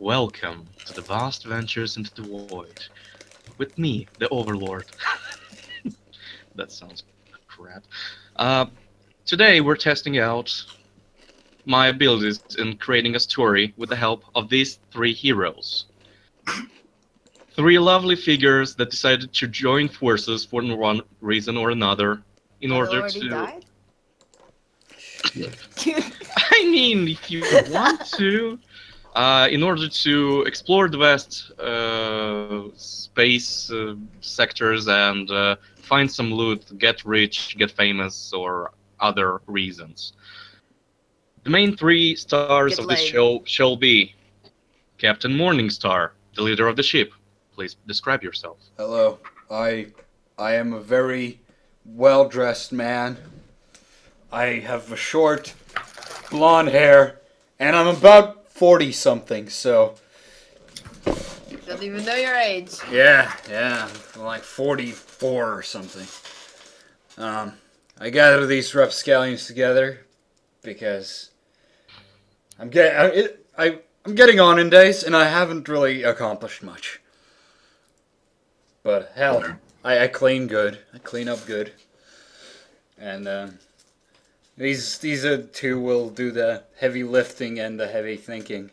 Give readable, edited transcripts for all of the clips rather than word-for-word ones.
Welcome to the vast ventures into the void. With me, the Overlord. That sounds crap. Uh, Today we're testing out my abilities in creating a story with the help of these three heroes. Three lovely figures that decided to join forces for one reason or another in order already to... died? I mean, if you want to... in order to explore the vast space sectors and find some loot, get rich, get famous, or other reasons. The main three stars Get of this laid. show shall be Captain Morningstar, the leader of the ship. Please describe yourself. Hello. I am a very well-dressed man. I have a short blonde hair, and I'm about 40-something, so... Don't even know your age. Yeah, I'm like 44 or something. I gather these rapscallions together because I'm getting on in days, and I haven't really accomplished much. But hell, I clean good. I clean up good. And these two will do the heavy lifting and the heavy thinking.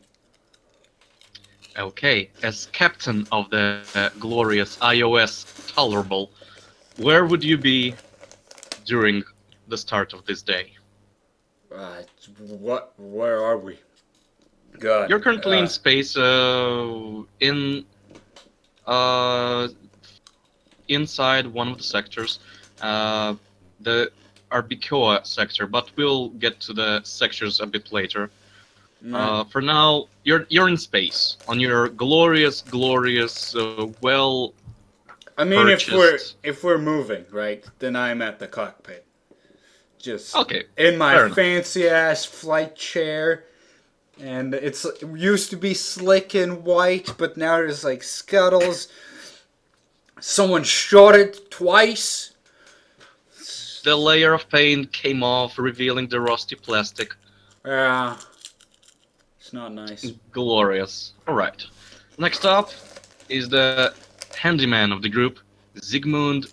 Okay, as captain of the glorious iOs Tolerable, where would you be during the start of this day? Where are we? God. You're currently in space, inside one of the sectors, the Arbicoa sector, but we'll get to the sectors a bit later. For now, you're in space on your glorious, well. I mean, purchased... if we're moving, right, then I'm at the cockpit, just okay, in my fancy ass flight chair, and it used to be slick and white, but now there's like scuttles. Someone shot it twice. The layer of paint came off, revealing the rusty plastic. Yeah. It's not nice. Glorious. Alright. Next up is the handyman of the group, Sigmund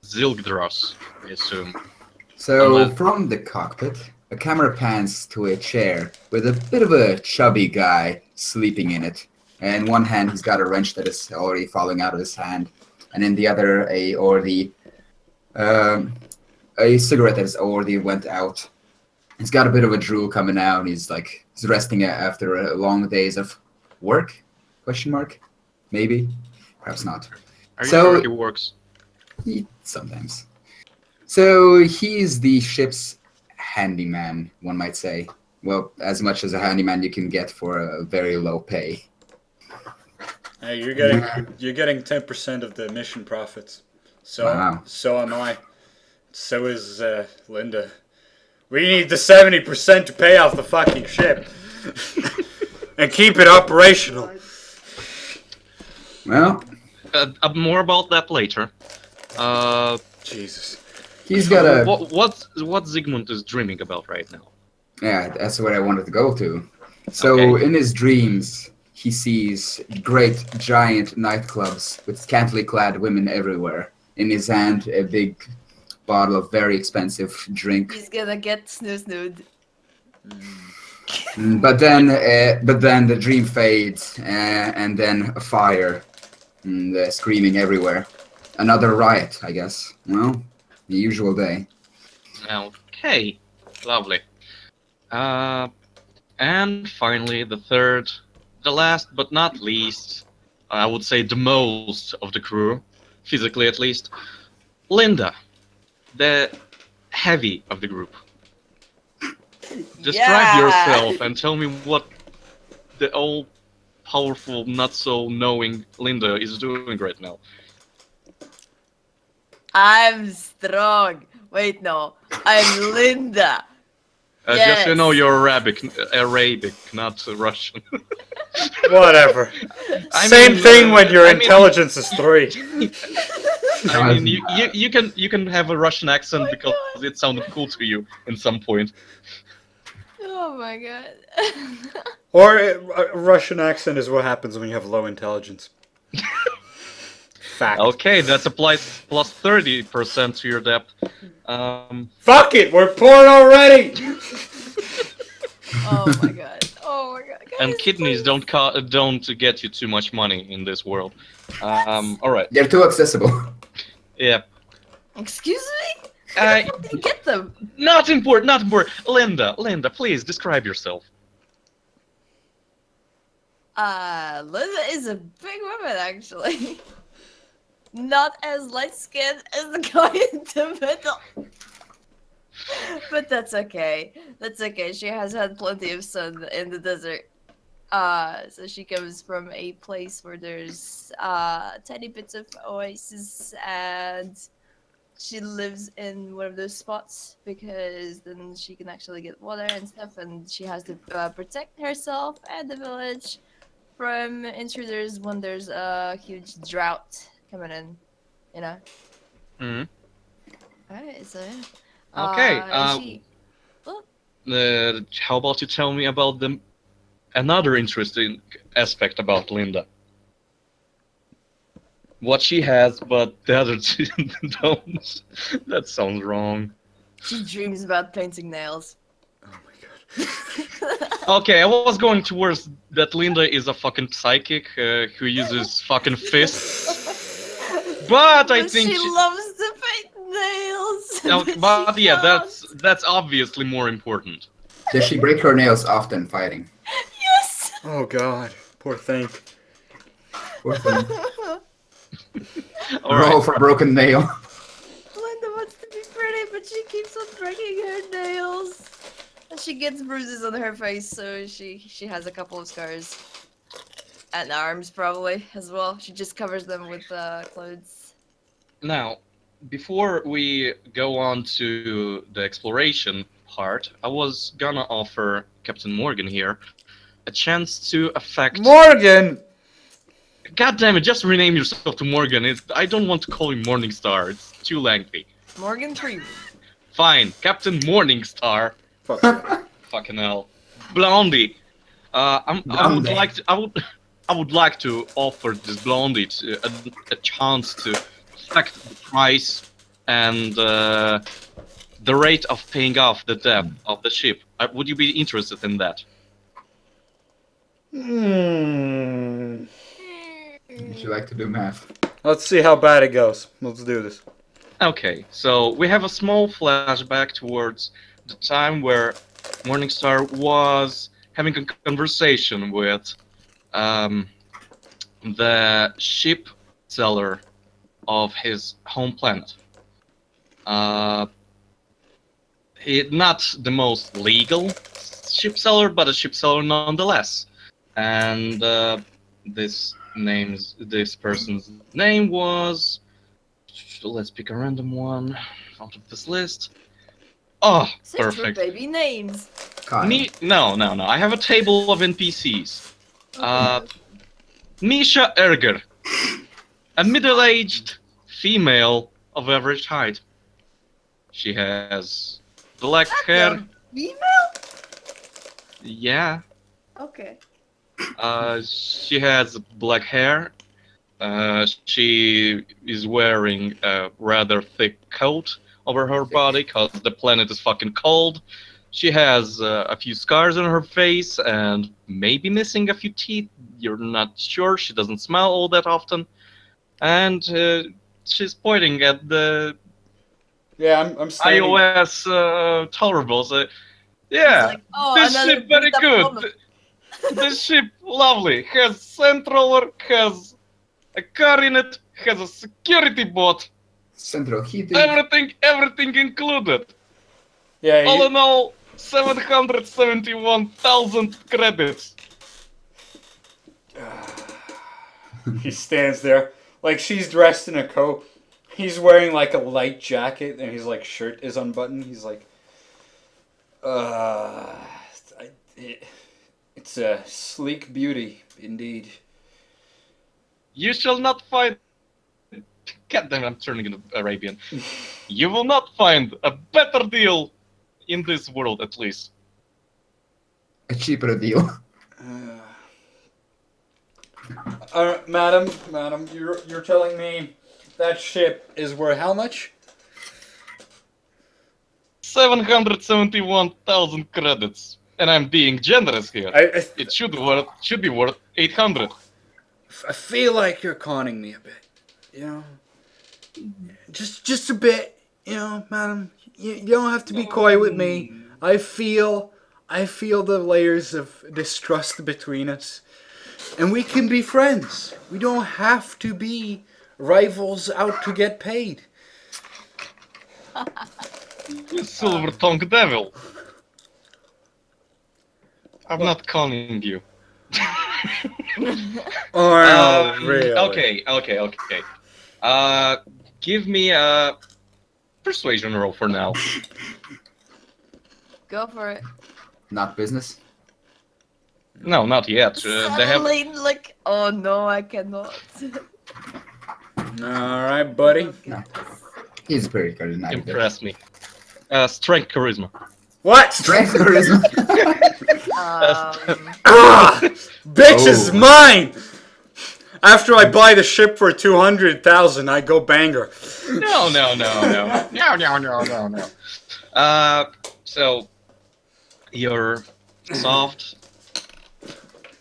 Zilgdros, I assume. So, from the cockpit, a camera pans to a chair with a bit of a chubby guy sleeping in it. And in one hand, he's got a wrench that is already falling out of his hand. And in the other, a cigarette that has already went out. He's got a bit of a drool coming out, and he's resting after a long days of work? Question mark? Maybe, perhaps not. Are you sure he works? Sometimes. So he's the ship's handyman, one might say. Well, as much as a handyman you can get for a very low pay. Hey, you're getting 10% of the mission profits. So wow. So am I. So is Linda. We need the 70% to pay off the fucking ship. And keep it operational. Well. More about that later. Jesus. He's got a... What Sigmund is dreaming about right now? Yeah, that's what I wanted to go to. So, in his dreams, he sees great, giant nightclubs with scantily clad women everywhere. In his hand, a big... bottle of very expensive drink. He's gonna get snoo-snooed. But then the dream fades, and then a fire, and screaming everywhere. Another riot, I guess. Well, the usual day. Okay, lovely. And finally, the last but not least, I would say the most of the crew, physically at least, Linda. The heavy of the group. Describe yourself and tell me what the all-powerful, not-so-knowing Linda is doing right now. I'm strong. Wait, no. I'm Linda. Yes. Just so you know, you're Arabic, not Russian. Whatever. Same thing when your intelligence is 3. I mean, you can have a Russian accent because it sounded cool to you in some point. Oh my god. Or a Russian accent is what happens when you have low intelligence. Fact. Okay, that's applies plus 30% to your depth. Fuck it, we're poor already. Oh my god. Oh my god. Guys, And kidneys please. don't get you too much money in this world. All right. They're too accessible. Yeah. Excuse me? Uh, Where did you get them? Not important. Not important. Linda, please describe yourself. Linda is a big woman, actually. Not as light skinned as the guy in the middle. But that's okay. That's okay. She has had plenty of sun in the desert. So she comes from a place where there's tiny bits of oasis, and she lives in one of those spots because then she can actually get water and stuff, and she has to protect herself and the village from intruders when there's a huge drought coming in, you know. Hmm. Alright, so Okay. How about you tell me about another interesting aspect about Linda? What she has, but the other two don't. That sounds wrong. she dreams about painting nails. Oh my god. Okay, I was going towards that Linda is a fucking psychic who uses fucking fists. But I think she loves to paint nails. No, but yeah, that's obviously more important. Does she break her nails often fighting? Yes. Oh god, poor thing. Poor thing. All Roll right. for broken nail. Linda wants to be pretty, but she keeps on breaking her nails. And she gets bruises on her face, so she has a couple of scars. And arms, probably, as well. She just covers them with clothes. Now, before we go on to the exploration part, I was gonna offer Captain Morgan here a chance to affect. Morgan! God damn it! Just rename yourself to Morgan. I don't want to call you Morningstar. It's too lengthy. Morgan Freeman. Fine, Captain Morningstar. Fuck. Fucking hell, Blondie. Blondie. I would like to offer this Blondie a chance to affect the price and the rate of paying off the debt of the ship. Would you be interested in that? Would you like to do math? Let's see how bad it goes. Let's do this. Okay, so we have a small flashback towards the time where Morningstar was having a conversation with the ship seller of his home planet. Not the most legal ship seller, but a ship seller nonetheless. And this person's name was. Let's pick a random one out of this list. Oh, Search for perfect. baby names. Kyle. No. I have a table of NPCs. Misha Erger, a middle-aged female of average height. She has black hair. Female? Yeah. Okay. She has black hair. She is wearing a rather thick coat over her body because the planet is fucking cold. She has a few scars on her face and maybe missing a few teeth. You're not sure. She doesn't smile all that often. And she's pointing at the Yeah, I'm standing. iOs Tolerable. So, yeah, Like, oh, this another ship very beat-up good. woman. This ship lovely. Has sand roller, has a car in it, has a security bot. Central heating. Everything included. Yeah, All in all, 771,000 credits. he stands there. Like, she's dressed in a coat. He's wearing, like, a light jacket, and his, like, shirt is unbuttoned. He's like, it's a sleek beauty, indeed. You shall not find. God damn, I'm turning into Arabian. You will not find a better deal in this world, at least. a cheaper deal. Madam, you're telling me that ship is worth how much? 771,000 credits, and I'm being generous here. It should be worth 800. I feel like you're conning me a bit, you know. Just a bit, you know, madam. You don't have to be coy with me. I feel the layers of distrust between us, and we can be friends. We don't have to be rivals out to get paid. You silver-tongued devil. I'm not conning you. Oh, really? Okay. Give me a persuasion roll for now. Go for it. Not business. No, not yet. They have. Suddenly, like, oh no, I cannot. All right, buddy. No. He's pretty charismatic. Impress me. Strength charisma. What? Strength charisma. Bitch is mine. After I buy the ship for 200,000, I go banger. No. So you're soft.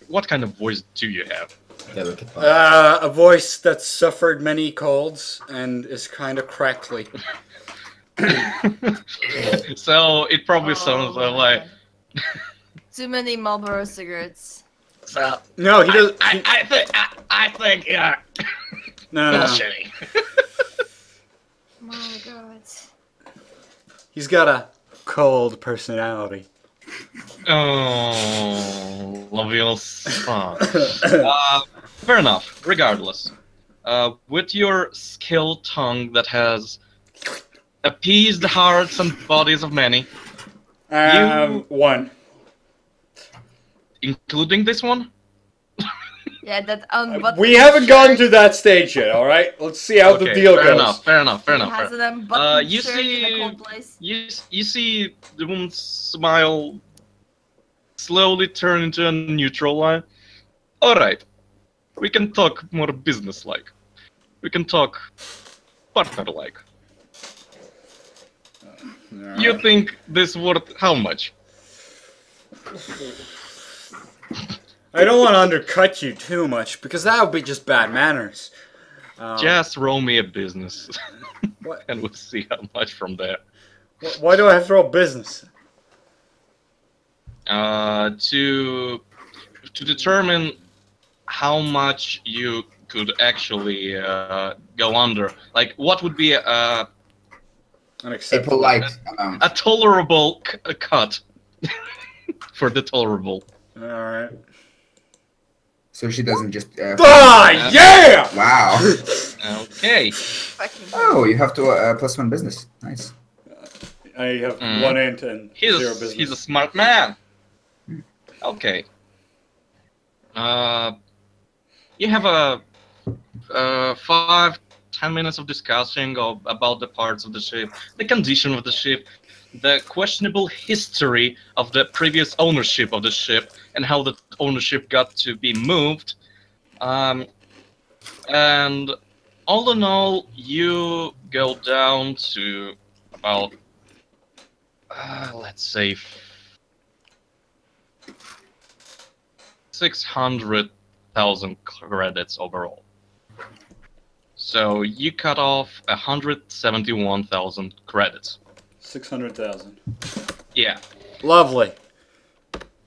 What kind of voice do you have? A voice that suffered many colds and is kind of crackly. So it probably sounds my like. God. Too many Marlboro cigarettes. So No, he does. I think No. bullshitting. My God. He's got a cold personality. Oh, love your son. Fair enough. Regardless, with your skilled tongue that has appeased the hearts and bodies of many, One. including this one. Yeah, that unbuttoned We haven't shirt. gotten to that stage yet, alright? Let's see how the deal goes. Fair enough. He has an unbuttoned You shirt in a cold place. you see the woman's smile slowly turn into a neutral line. Alright, we can talk more business-like. We can talk partner-like. You think this worth how much? I don't want to undercut you too much, because that would be just bad manners. Just roll me a business, What? and we'll see how much from there. Why do I have to roll business? To determine how much you could actually go under. Like, what would be a Unacceptable. Polite amount. tolerable cut for the tolerable? Alright. So she doesn't just. Yeah! Wow. Okay. Fucking Oh, you have to +1 business. Nice. I have one int and zero business. He's a smart man. Okay. You have a 5-10 minutes of discussing about the parts of the ship, the condition of the ship, the questionable history of the previous ownership of the ship, and how the ownership got to be moved. And all in all, you go down to about, let's say, 600,000 credits overall. So you cut off 171,000 credits. 600,000. Yeah. Lovely.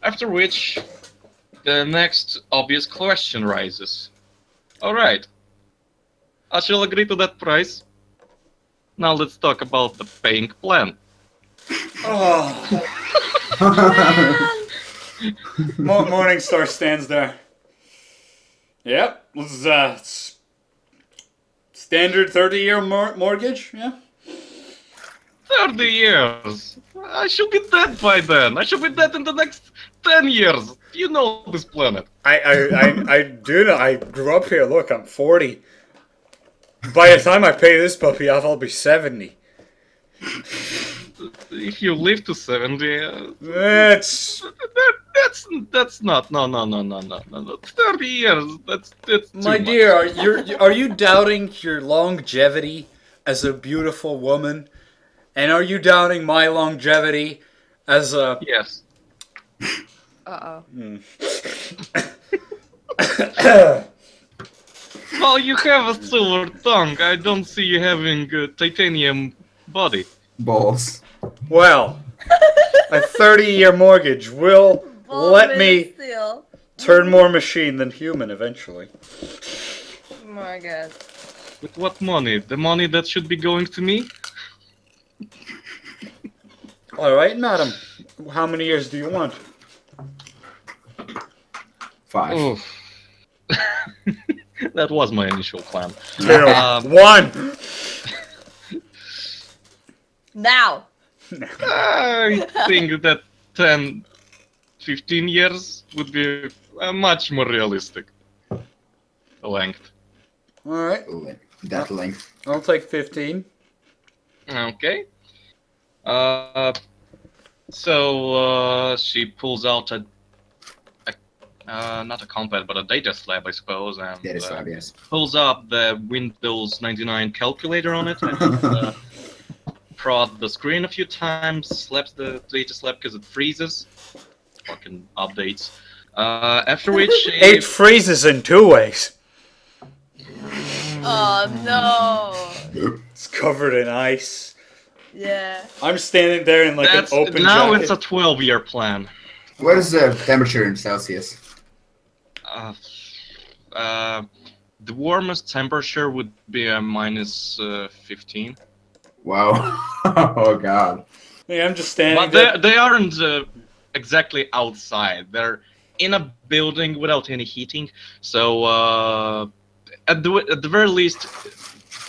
After which, the next obvious question rises. Alright. I shall agree to that price. Now let's talk about the paying plan. Oh. Morningstar stands there. Yep. This is standard 30-year mortgage, yeah? 30 years! I should be dead by then! I should be dead in the next 10 years! You know this planet. I do know. I grew up here. Look, I'm 40. By the time I pay this puppy off, I'll be 70. If you live to 70, That's... That's not. No. 30 years. That's too My much. dear, are you doubting your longevity as a beautiful woman? And are you doubting my longevity as a... Yes. Uh-oh. Well, you have a silver tongue. I don't see you having a titanium body. Balls. Well, a 30-year mortgage will let me Steel. turn more machine than human eventually. Oh my god. With what money? The money that should be going to me? Alright, madam. How many years do you want? 5. Oh. That was my initial plan. 2. Um, 1! Now. I think that 10, 15 years would be a much more realistic length. Alright, That length. I'll take 15. Okay. She pulls out not a compact, but a data slab, I suppose, and That is 5, yes. pulls up the Windows 99 calculator on it, and prod the screen a few times, slaps the data slab because it freezes. Fucking updates. After which It freezes in 2 ways. Oh no. It's covered in ice. Yeah. I'm standing there in like that's an open now jacket. it's a 12-year plan. What is the temperature in Celsius? The warmest temperature would be a minus 15. Wow. Oh god. Yeah, I'm just standing But there. they aren't exactly outside. They're in a building without any heating. So at the very least,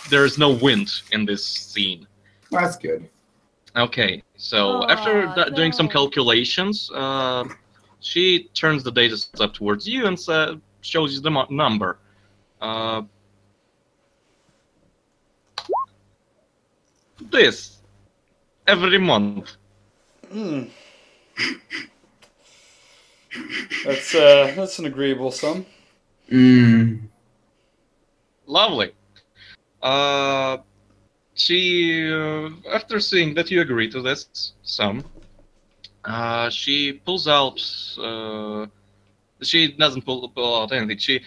there is no wind in this scene. Well, that's good. Okay, so after doing some calculations, she turns the data set towards you and shows you the number. This every month. That's an agreeable sum. Lovely. She, after seeing that you agree to this sum, she pulls out. She doesn't pull out anything. She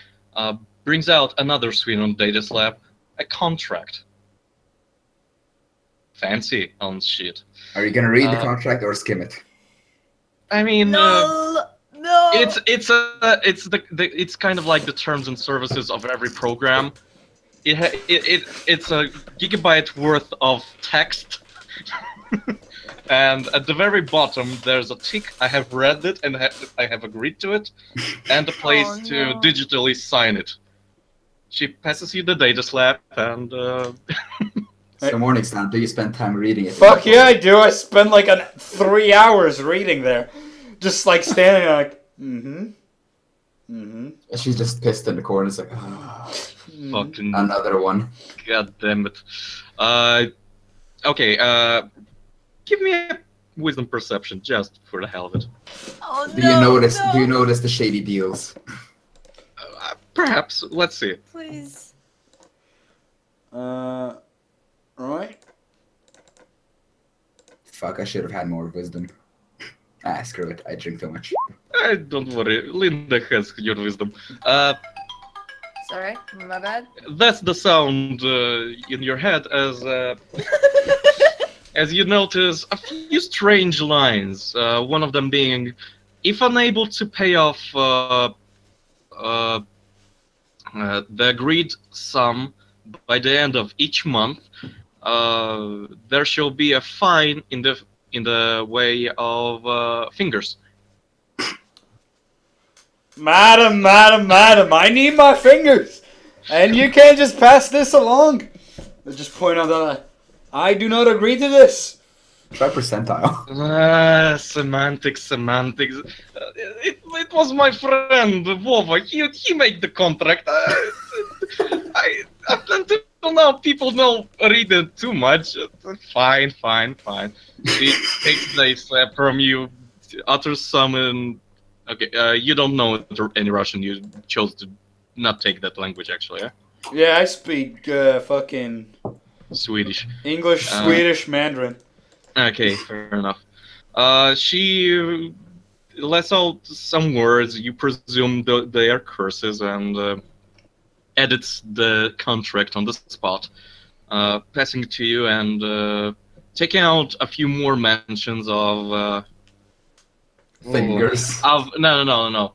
brings out another screen on data slab, a contract. Fancy on shit. Are you gonna read the contract or skim it? I mean, No. it's kind of like the terms and services of every program. It's a gigabyte worth of text, and at the very bottom there's a tick. I have read it and I have agreed to it, and a place to digitally sign it. She passes you the data slab, and So Morningstar, do you spend time reading it? Fuck yeah, I do. I spend like 3 hours reading there, just like standing there like, She's just pissed in the corner. It's like, fucking another one. god damn it. Okay. Give me a wisdom perception just for the hell of it. Oh no. Do you notice the shady deals? Perhaps. Let's see. Please. Right. Fuck, I should have had more wisdom. Screw it. I drink too much. Don't worry. Linda has your wisdom. Sorry, my bad. That's the sound in your head as you notice a few strange lines. One of them being, if unable to pay off the agreed sum by the end of each month, there shall be a fine in the way of fingers. Madam, I need my fingers, and you can't just pass this along. I just point out that I do not agree to this. Try percentile. Semantics. It was my friend Vova. He made the contract. Until now, people don't read it too much. Fine. She takes the slap from you, utters some Okay, you don't know any Russian. You chose to not take that language, actually, yeah? Yeah, I speak fucking Swedish. English, Swedish, Mandarin. Okay, fair enough. She lets out some words. You presume they are curses, and edits the contract on the spot, passing it to you and taking out a few more mentions of Fingers. no.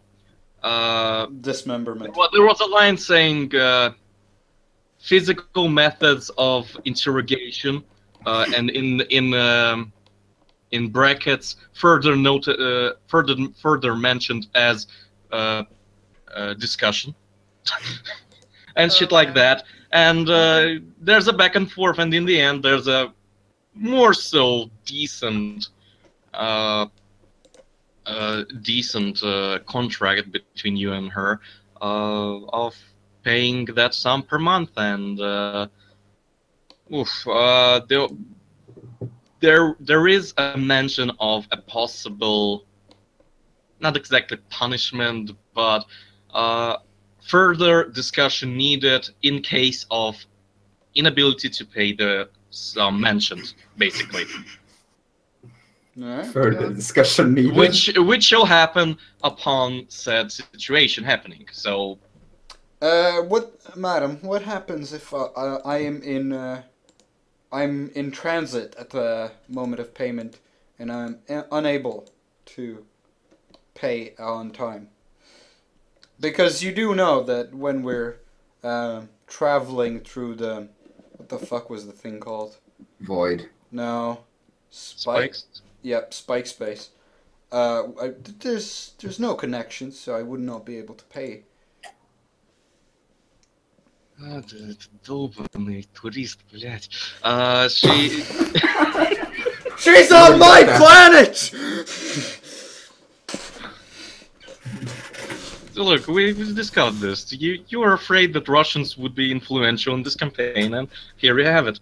Dismemberment. Well, there was a line saying physical methods of interrogation, and in brackets further further mentioned as discussion and shit like that. And there's a back and forth, and in the end, there's a more so decent contract between you and her of paying that sum per month, and there is a mention of a possible, not exactly punishment, but further discussion needed in case of inability to pay the sum mentioned, basically. Alright. Further discussion needed. Which shall happen upon said situation happening. So, Madam, what happens if I'm in transit at the moment of payment and I'm unable to pay on time? Because you do know that when we're traveling through the, what the fuck was the thing called? Void. No, spikes. Yep, spike space. There's no connection, so I would not be able to pay. Долбанный турист, блядь. She... She's on my planet! Look, we discussed this. You were afraid that Russians would be influential in this campaign, and here you have it.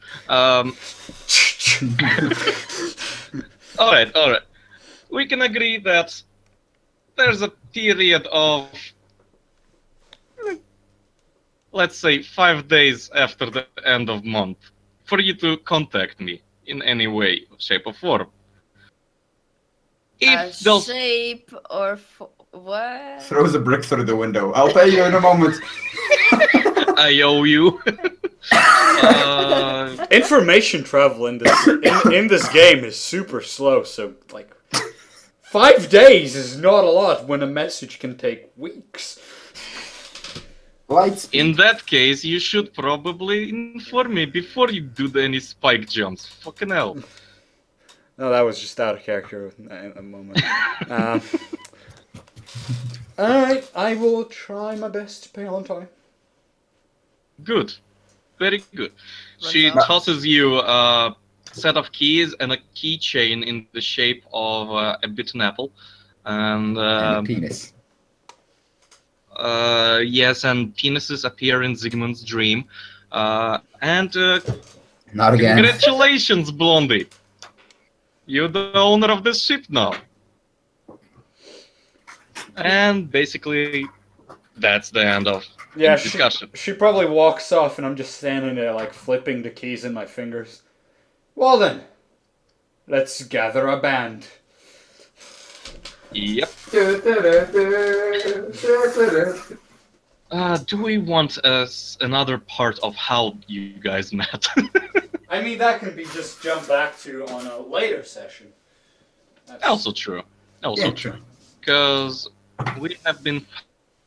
Alright. We can agree that there's a period of, let's say, 5 days after the end of month for you to contact me in any way, shape, or form. If those... shape or what? Throws a brick through the window. I'll pay you in a moment. I owe you. Information travel in this game is super slow, so like 5 days is not a lot when a message can take weeks. Lightspeed. In that case, you should probably inform me before you do any spike jumps. Fucking hell. No, that was just out of character at a moment. Alright, I will try my best to pay on time. Good. Very good. She tosses you a set of keys and a keychain in the shape of a bitten apple. And And a penis. yes, and penises appear in Sigmund's dream. And Not again. congratulations, Blondie. You're the owner of this ship now. And basically, that's the end of the discussion. She probably walks off and I'm just standing there like flipping the keys in my fingers. Well then, let's gather a band. Yep. Do we want another part of how you guys met? I mean, that can be just jumped back to on a later session. Also true. Also true. Because we have been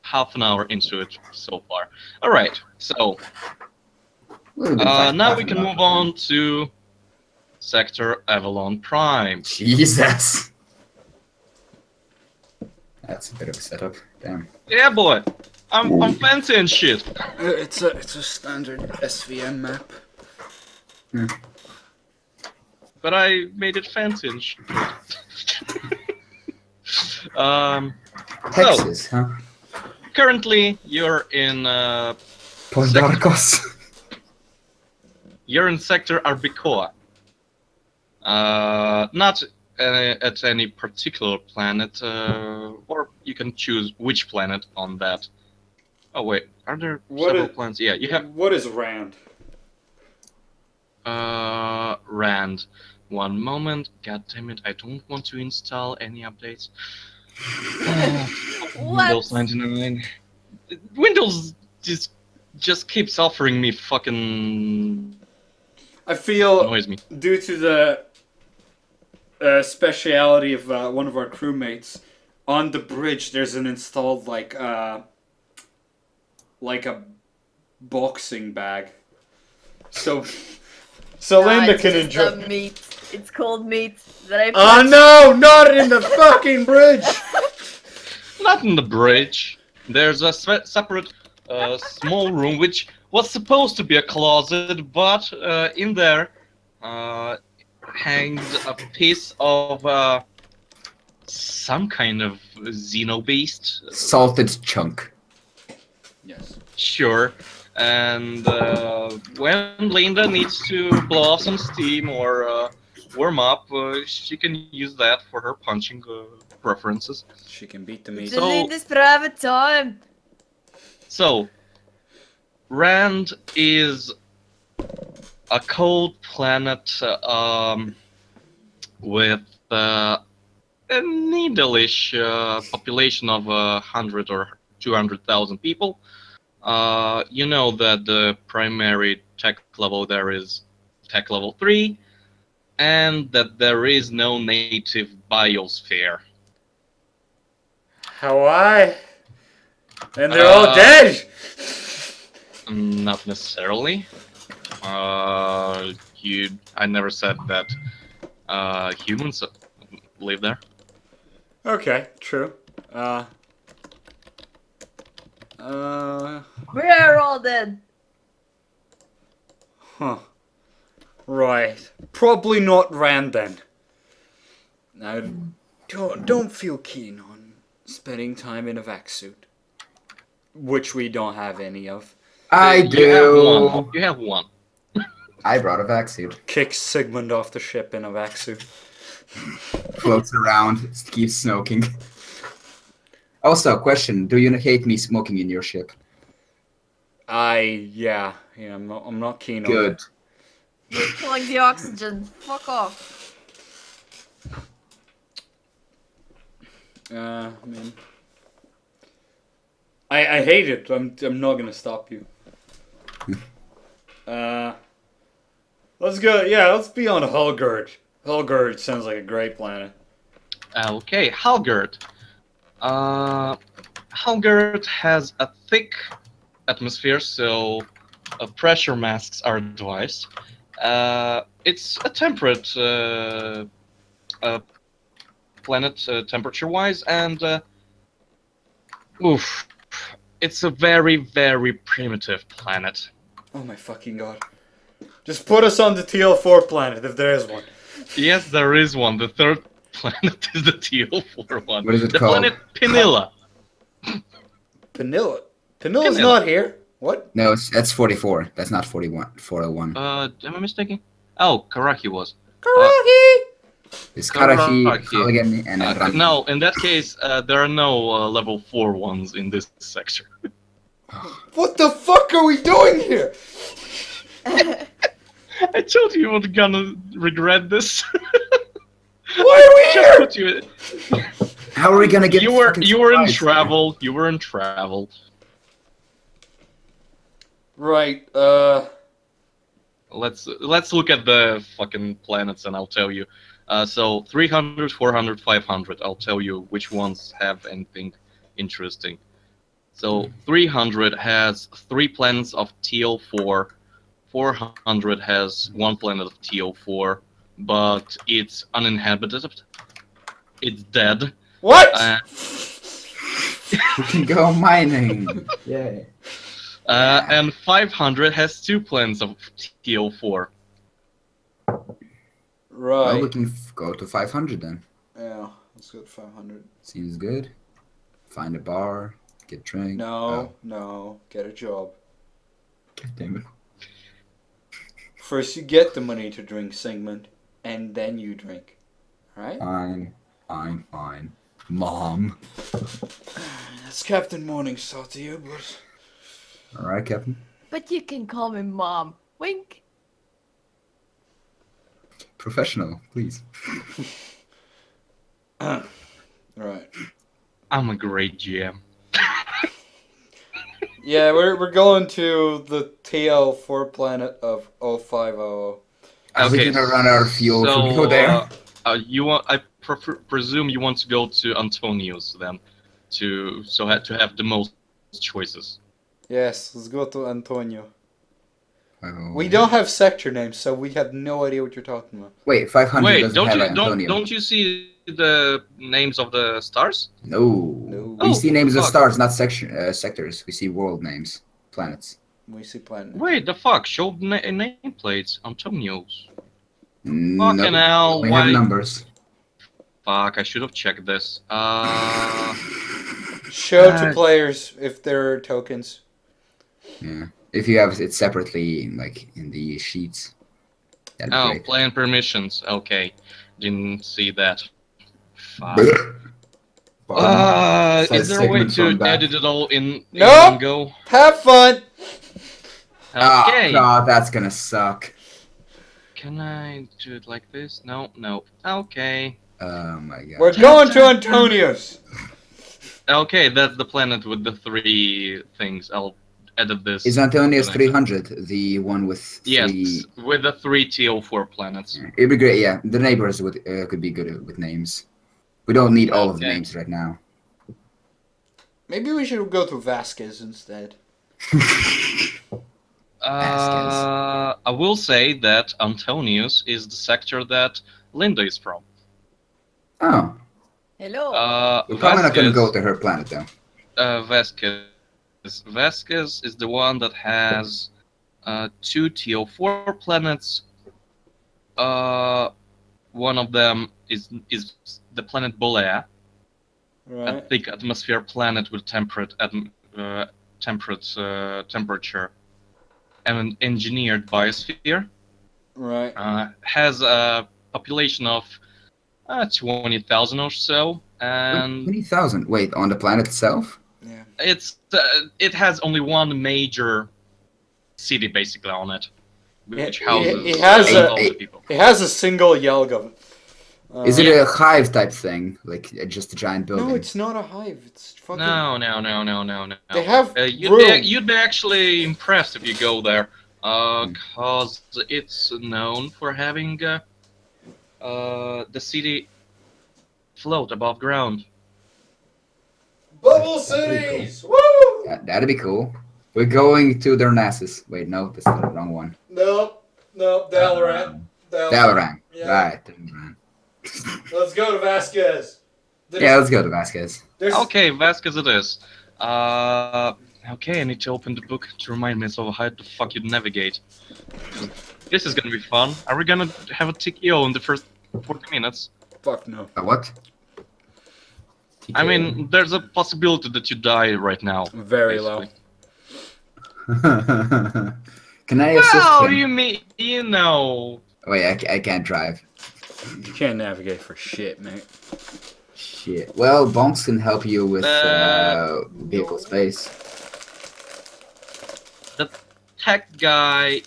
half an hour into it so far. Alright, so now we can move on to Sector Avalon Prime. Jesus. That's a bit of a setup. Damn. Yeah, boy. I'm fancy and shit. It's a standard SVN map. Hmm. But I made it fancy and shit. Texas, huh? Currently, you're in Pondarkos. you're in Sector Arbicoa. Not at any particular planet, or you can choose which planet on that. Oh wait, are there several planets? Yeah, you have What is Rand? Rand. One moment. God damn it! I don't want to install any updates. Windows What? 99. Windows just keeps offering me fucking I feel annoys me. due to the speciality of one of our crewmates, on the bridge there's an installed like a boxing bag. So Linda it's can just enjoy. the meat. It's called meat that I. Oh no! Not in the fucking bridge. Not in the bridge. There's a separate small room which was supposed to be a closet, but in there hangs a piece of some kind of xeno beast. Salted chunk. Yes. Sure. And when Linda needs to blow off some steam or warm up, she can use that for her punching preferences. She can beat the meat. It's Linda's private time. So, Rand is a cold planet with a needle-ish population of 100 or 200,000 people. You know that the primary tech level there is tech level 3, and that there is no native biosphere. Hawaii. And they're all dead. Not necessarily. I never said that humans live there. Okay, true. We're all dead. Huh. Right. Probably not Rand then. I don't feel keen on spending time in a vac suit. Which we don't have any of. I do. You have one. I brought a vac suit. Kicks Sigmund off the ship in a vac suit. Floats around, keeps smoking. Also, question: do you hate me smoking in your ship? Yeah, I'm not keen on Good. it. You're killing the oxygen. Fuck off. I mean, I hate it. I'm not gonna stop you. Let's go. Yeah, let's be on Hulgurd. Hulgurd sounds like a great planet. Okay, Halgard. Halgard has a thick atmosphere, so pressure masks are advised. It's a temperate planet temperature-wise, and it's a very, very primitive planet. Oh my fucking god. Just put us on the TL4 planet if there is one. Yes, there is one. The third planet is the TL4 one. What is it the called? planet Penilla. Penilla's not here. What? No, that's 44. That's not 41. 401. Am I mistaken? Oh, Karaki was. Karaki! It's Karahi, Karaki. Kalgan, and Rand. No, in that case, there are no level 4 ones in this sector. What the fuck are we doing here? I told you weren't gonna regret this. Why are we Just here? put you. How are we gonna get? You were in supplies? travel. You were in travel. Right. Let's look at the fucking planets, and I'll tell you. So 300, 400, 500. I'll tell you which ones have anything interesting. So 300 has 3 planets of TL4. 400 has 1 planet of TL4, but it's uninhabited. It's dead. What? We can go mining. Yeah. And 500 has 2 planets of TL4. Right. Well, we can go to 500 then. Yeah, let's go to 500. Seems good. Find a bar, get drink. No, get a job. God damn it. First you get the money to drink, Sigmund, and then you drink. Right? Fine. Mom. It's Captain Morningstar to you, but... Alright, Captain. But you can call me Mom. Wink. Professional, please. Right. I'm a great GM. Yeah, we're going to the TL4 planet of 0500. Are we gonna run out of fuel if we go there? You want? I presume you want to go to Antonio's then, to have the most choices. Yes, let's go to Antonio. Oh. We don't have sector names, so we have no idea what you're talking about. Wait, 500 Wait, doesn't have Antonio. don't you see the names of the stars? No. Oh, We see names of fuck. stars, not sectors. We see world names, planets. We see planet. Wait, the fuck? Show nameplates. Antonio's. No, Fucking hell! we have Why? numbers. Fuck! I should have checked this. Show to players if there are tokens. Yeah. If you have it separately, like in the sheets. That'd be Oh, great. plan permissions. Okay, didn't see that. Fuck. Is there a way to edit it all in Nope. one go? Have fun! Okay. Oh, God, that's gonna suck. Can I do it like this? No, no. Okay. Oh my God. We're going to Antonio's! Okay, that's the planet with the 3 things. I'll edit this. Is Antonio's 300 the one with 3? Yes, with the 3 TO4 planets. It'd be great, yeah. The neighbors would could be good with names. We don't need all of the Okay. names right now. Maybe we should go to Vasquez instead. I will say that Antonius is the sector that Linda is from. Oh, Hello. we're probably not gonna go to her planet though. Vasquez. Vasquez is the one that has 2 TO4 planets. One of them is the planet Bolea, a Right. thick atmosphere planet with temperate temperature and an engineered biosphere. Right. Has a population of 20,000 or so, and 20,000. Wait, on the planet itself? Yeah. it has only one major city basically on it, which It houses has all a- the people. It has a single Yelgov. Is it a hive type thing, like just a giant building? No, it's not a hive. It's fucking. No. They have You'd room. be actually impressed if you go there, cause it's known for having the city float above ground. Bubble cities! Woo! That'd be cool. We're going to Darnassus. Wait, no, that's the wrong one. Nope. Dalaran. Dalrang. Yeah. Right. Dalrang. Let's go to Vasquez. Yeah, let's go to Vasquez. Okay, Vasquez it is. Okay, I need to open the book to remind myself how the fuck you navigate. This is gonna be fun. Are we gonna have a TKO in the first 40 minutes? Fuck no. A what? I mean, there's a possibility that you die right now. Very basically. low. Can I assist Well, him? you know. Wait, I can't drive. You can't navigate for shit, mate. Shit. Well, Bonks can help you with vehicle space. The tech guy,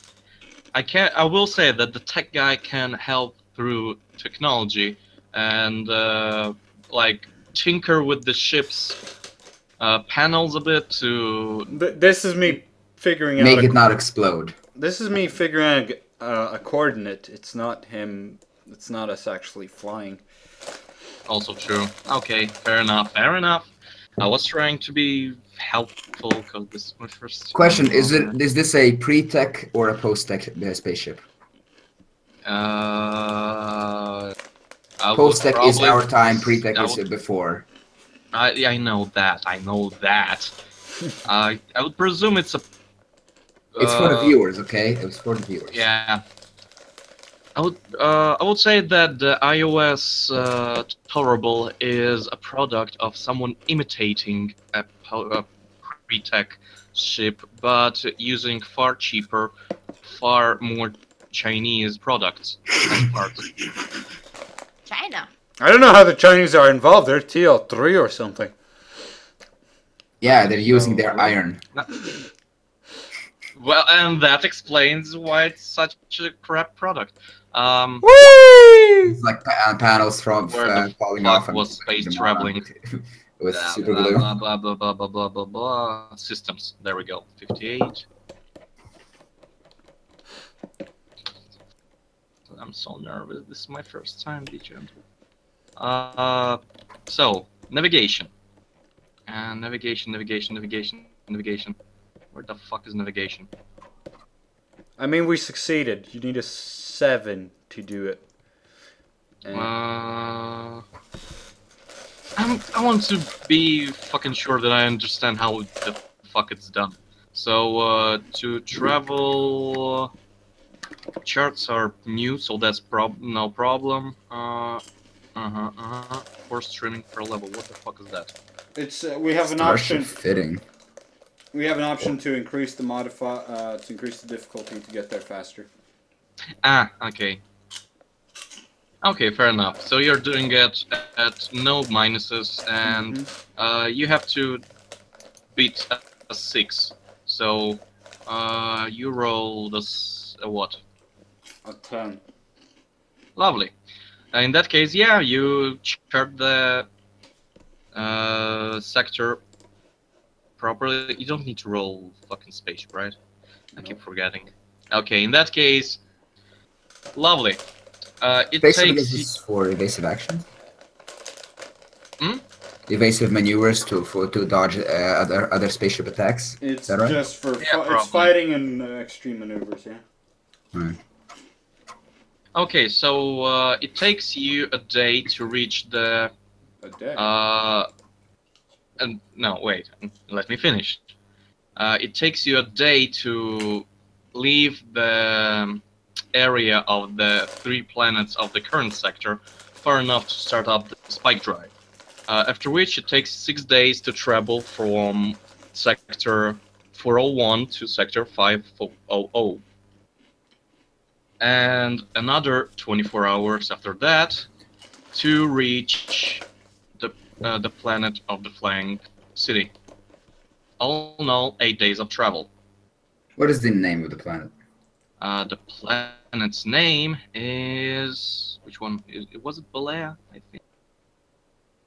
I will say that the tech guy can help through technology and like tinker with the ship's panels a bit to This is me figuring out. Make it not explode. This is me figuring out a coordinate. It's not him. It's not us actually flying. also true. Okay, fair enough. Fair enough. I was trying to be helpful because this is my first. Question: Is this a pre-tech or a post-tech spaceship? Post-tech is our time. Pre-tech is before. I know that. I know that. I would presume it's a. It's for the viewers, okay? It was for the viewers. Yeah. I would say that the iOs Tolerable is a product of someone imitating a pre-tech ship, but using far cheaper, far more Chinese products as part. China. I don't know how the Chinese are involved. They're TL3 or something. Yeah, they're using their iron. Well, and that explains why it's such a crap product. Whee! It's like panels from Where the falling fuck off and was space them traveling? with Blah, super blah, glue. blah, blah, blah, blah, blah, blah, blah, blah. Systems. There we go. 58. I'm so nervous. This is my first time, be gentle. So navigation. And navigation. Where the fuck is navigation? I mean, we succeeded. You need a 7 to do it. And I want to be fucking sure that I understand how the fuck it's done. So to travel, charts are new, so that's no problem. Force streaming per level. What the fuck is that? it's we have an Starship option. fitting. We have an option to increase the to increase the difficulty to get there faster. Ah, okay. Okay, fair enough. So you're doing it at no minuses, and you have to beat a 6. So you roll this what? A 10. Lovely. In that case, yeah, you chart the sector properly. You don't need to roll fucking spaceship, right? I keep forgetting. Okay, in that case, lovely. It Basically, takes. this is for evasive actions. Hmm? Evasive maneuvers to dodge other spaceship attacks. It's Is that right? just for Yeah, it's probably. fighting and extreme maneuvers. Yeah. Right. Okay, so it takes you a day to reach the. A day. No, wait. Let me finish. It takes you a day to leave the area of the 3 planets of the current sector far enough to start up the spike drive. After which it takes 6 days to travel from sector 401 to sector 500. And another 24 hours after that to reach the planet of the flying city. All in all, 8 days of travel. What is the name of the planet? The planet's name is... Which one? Was it Balea, I think?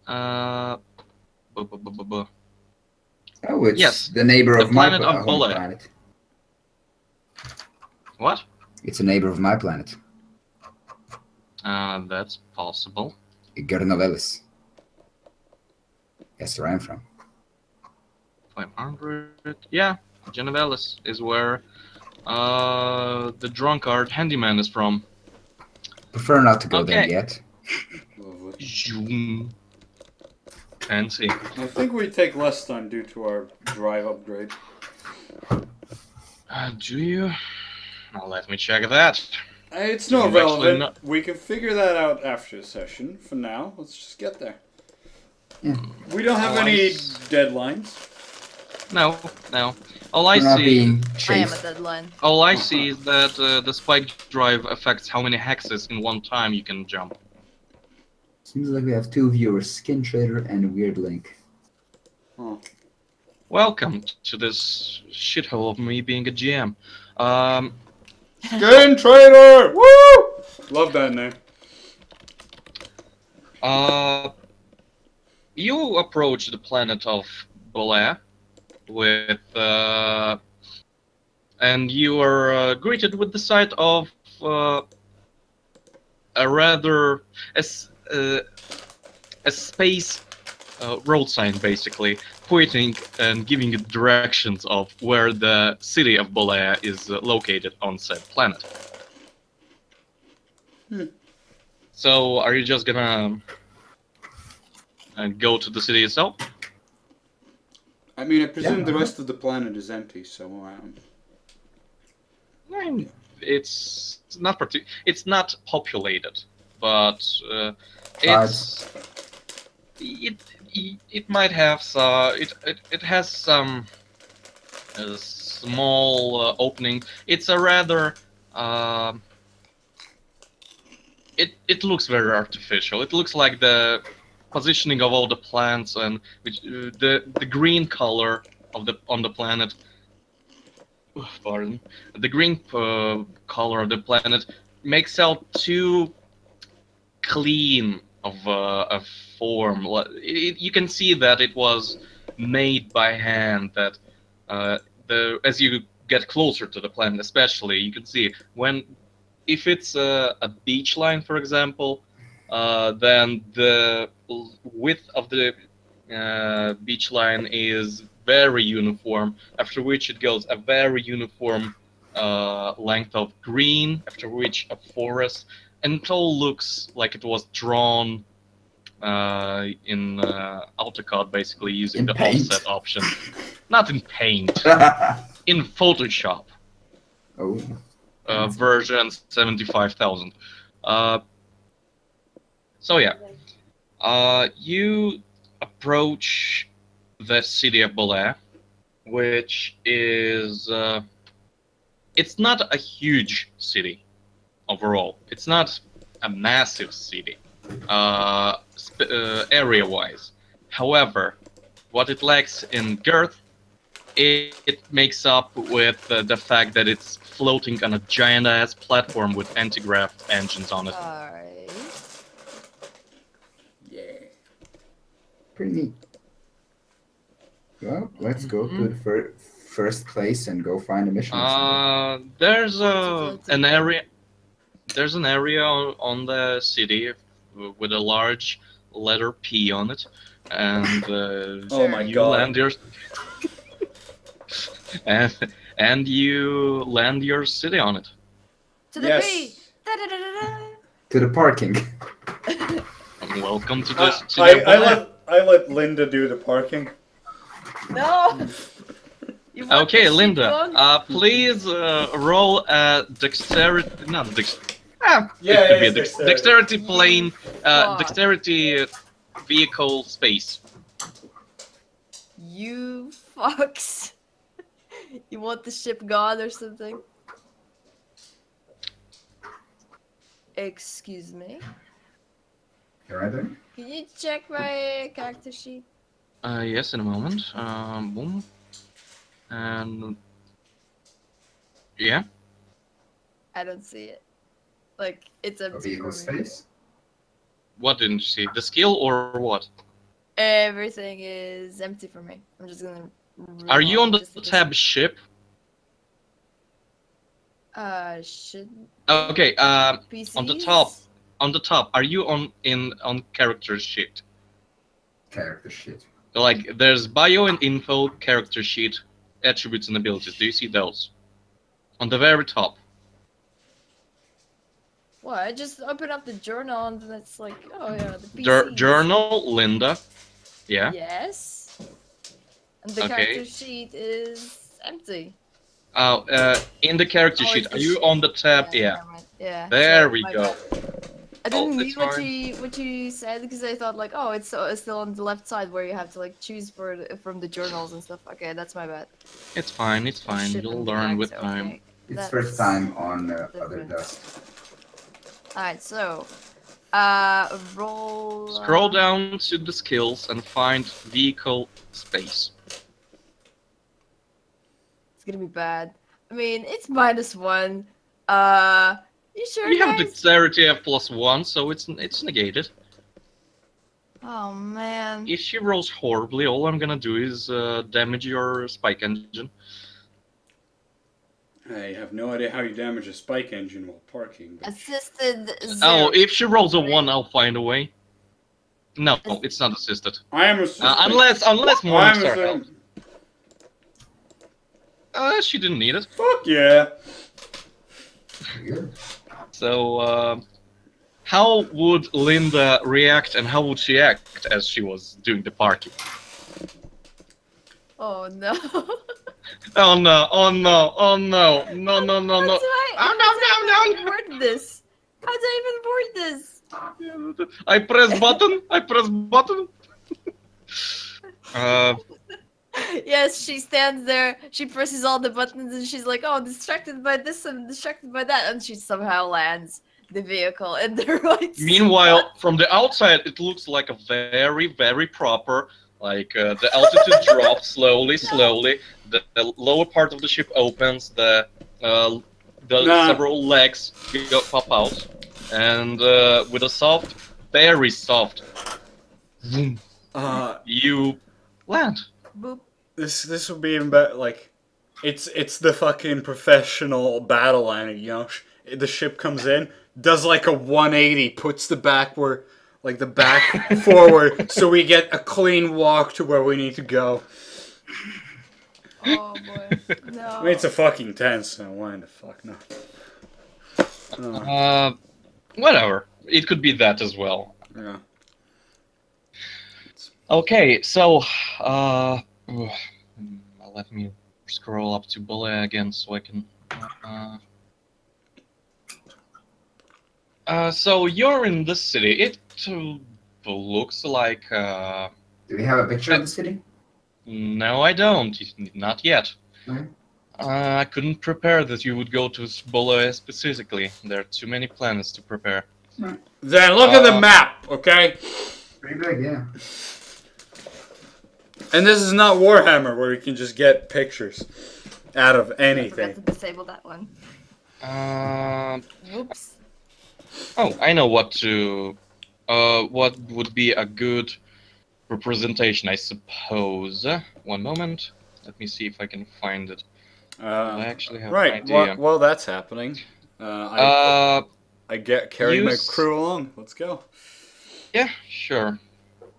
Oh, it's Yes, the neighbor the of my planet of home Balea. planet. What? It's a neighbor of my planet. That's possible. Gernovelis. That's where I'm from. 500. Yeah, Genovelis is where the drunkard handyman is from. Prefer not to go there Okay. yet. Lovely. Zoom. Fancy. I think we take less time due to our drive upgrade. Do you? Now let me check that. It's not You've actually relevant. not- We can figure that out after the session. For now, let's just get there. Yeah. We don't have Oh, any I s- deadlines. No. All I We're not see, being I am a chased. deadline. all I see is that the spike drive affects how many hexes in one time you can jump. Seems like we have 2 viewers, Skin Trader and Weird Link. Oh. Welcome to this shithole of me being a GM. Skin Trader! Woo! Love that name. You approach the planet of Balea with, and you are greeted with the sight of a rather a space road sign, basically pointing and giving you directions of where the city of Balea is located on said planet. So, are you just gonna go to the city itself? I mean, I presume Yeah. the rest of the planet is empty, so It's not it's not populated, but it's it might have it has some small opening. It's a rather it looks very artificial. It looks like the positioning of all the plants and the green color of the on the planet. Pardon. The green color of the planet makes out too clean of a form. You can see that it was made by hand. That as you get closer to the planet, especially, you can see when if it's a beach line, for example, then the width of the beach line is very uniform. After which it goes a very uniform length of green. After which a forest, and it all looks like it was drawn in AutoCAD, basically using In the paint? offset option. Not in Paint, in Photoshop. Oh. Version 75,000. So yeah, you approach the city of Belair, which is it's not a huge city overall. It's not a massive city area-wise. However, what it lacks in girth, it makes up with the fact that it's floating on a giant-ass platform with anti-grav engines on it. Alright. Yeah. Pretty neat. Well, let's go to the first place and go find a mission. There's an area. There's an area on the city with a large letter P on it, and Oh my you God. land your and you land your city on it. To the Yes. B! Da-da-da-da-da! To the parking. Welcome to the city of Belair. I let Linda do the parking. No! You want Okay, this shit Linda. going? Please roll a dexterity. Not dex. Yeah, it could be a it's dexterity. dexterity plane. Fuck. Dexterity vehicle space. You fucks. You want the ship gone or something? Excuse me? You right there? Can you check my character sheet? Yes, in a moment. Boom. And yeah. I don't see it. Like, it's A empty for vehicle me. space? What didn't you see? The skill or what? Everything is empty for me. I'm just gonna... Are you on the just in case- tab ship? Should... Okay. PCs? On the top. On the top. Are you on character sheet? Character shit. Like there's bio and info, character sheet, attributes and abilities. Do you see those? On the very top. What? I just open up the journal and then it's like, oh yeah, the PCs. Journal, Linda. Yeah. Yes. And the Okay. character sheet is empty. In the character Oh, sheet, it's are the you sheet. on the tab? Yeah. Never mind. Yeah. There sorry, we my go. bad. I Oh, didn't it's mean fine. what you said because I thought like, oh, it's still on the left side where you have to like choose from the journals and stuff. Okay, that's my bad. It's fine. It's fine. Ship You'll and learn with character, time. okay. It's That's first time on Other different. Dust. Alright, so roll. Scroll down to the skills and find vehicle space. It's gonna be bad. I mean, it's -1. You sure, You have guys? dexterity of +1, so it's negated. Oh man. If she rolls horribly, all I'm gonna do is damage your spike engine. I have no idea how you damage a spike engine while parking. But... Assisted zero. Oh, if she rolls a 1, I'll find a way. No, it's not assisted. I am assisting. Unless I'm Morningstar assisting. helps. She didn't need it. Fuck yeah. Weird. So, how would Linda react and how would she act as she was doing the parking? Oh no. Oh no, oh no, oh no, no, no, no, no. How do Oh, I word this? How do I even word this? I press button. Yes, she stands there, she presses all the buttons and she's like, oh, distracted by this and distracted by that, and she somehow lands the vehicle in the right Meanwhile, spot. from the outside, it looks like a very, very proper. Like the altitude drops slowly, slowly. The lower part of the ship opens. The several legs pop out, and with a soft, very soft, zoom, you land. Boop. This would be even better. Like, it's the fucking professional battle line. You know, the ship comes in, does like a 180, puts the backward, like the back forward, so we get a clean walk to where we need to go. Oh boy. No. I mean, it's a fucking tense. So why the fuck not? Whatever. It could be that as well. Yeah. Okay, so let me scroll up to Bullet again so I can. So you're in the city. It looks like. Do we have a picture of the city? No, I don't. Not yet. Okay. I couldn't prepare that you would go to Bullet specifically. There are too many planets to prepare. Then look at the map, okay? Pretty big, yeah. And this is not Warhammer, where you can just get pictures out of I forgot anything. to disable that one. Whoops. Oh, I know what to. What would be a good representation, I suppose. One moment. Let me see if I can find it. I actually have an idea. Well, that's happening. I carry my crew along. Let's go. Yeah, sure.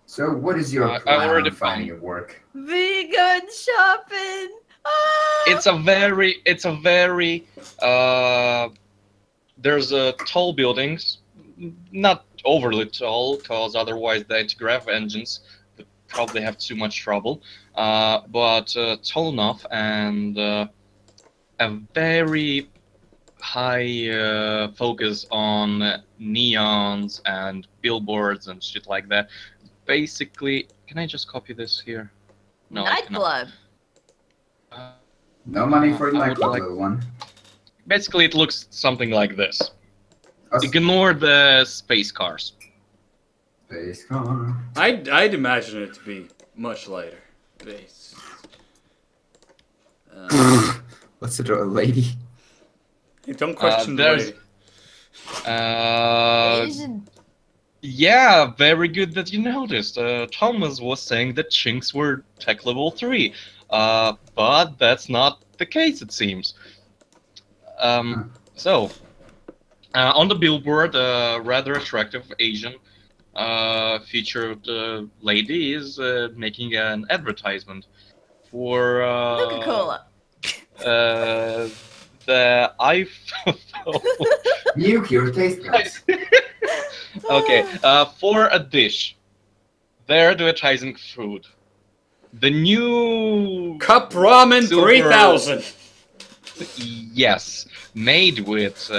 So, what is your I plan already on finding found- your work? Vegan shopping. Ah! It's a very. There's tall buildings, not overly tall, cause otherwise the anti-grav engines would probably have too much trouble. But tall enough and a very high focus on neons and billboards and shit like that. Basically, can I just copy this here? No, I cannot. Nightclub. No money for the I would nightclub, like- little one. Basically, it looks something like this. Us- Ignore the space cars. Space car. I'd imagine it to be much lighter. Base. What's the lady? Hey, don't question the there's- lady. Asian. Yeah, very good that you noticed. Thomas was saying that chinks were tech level 3, but that's not the case, it seems. So, on the billboard, a rather attractive Asian featured lady is making an advertisement for Coca-Cola. the iPhone. Nuclear taste buds. Okay, for a dish, they're advertising food. The new Cup Ramen Silver- 3000. Yes, made with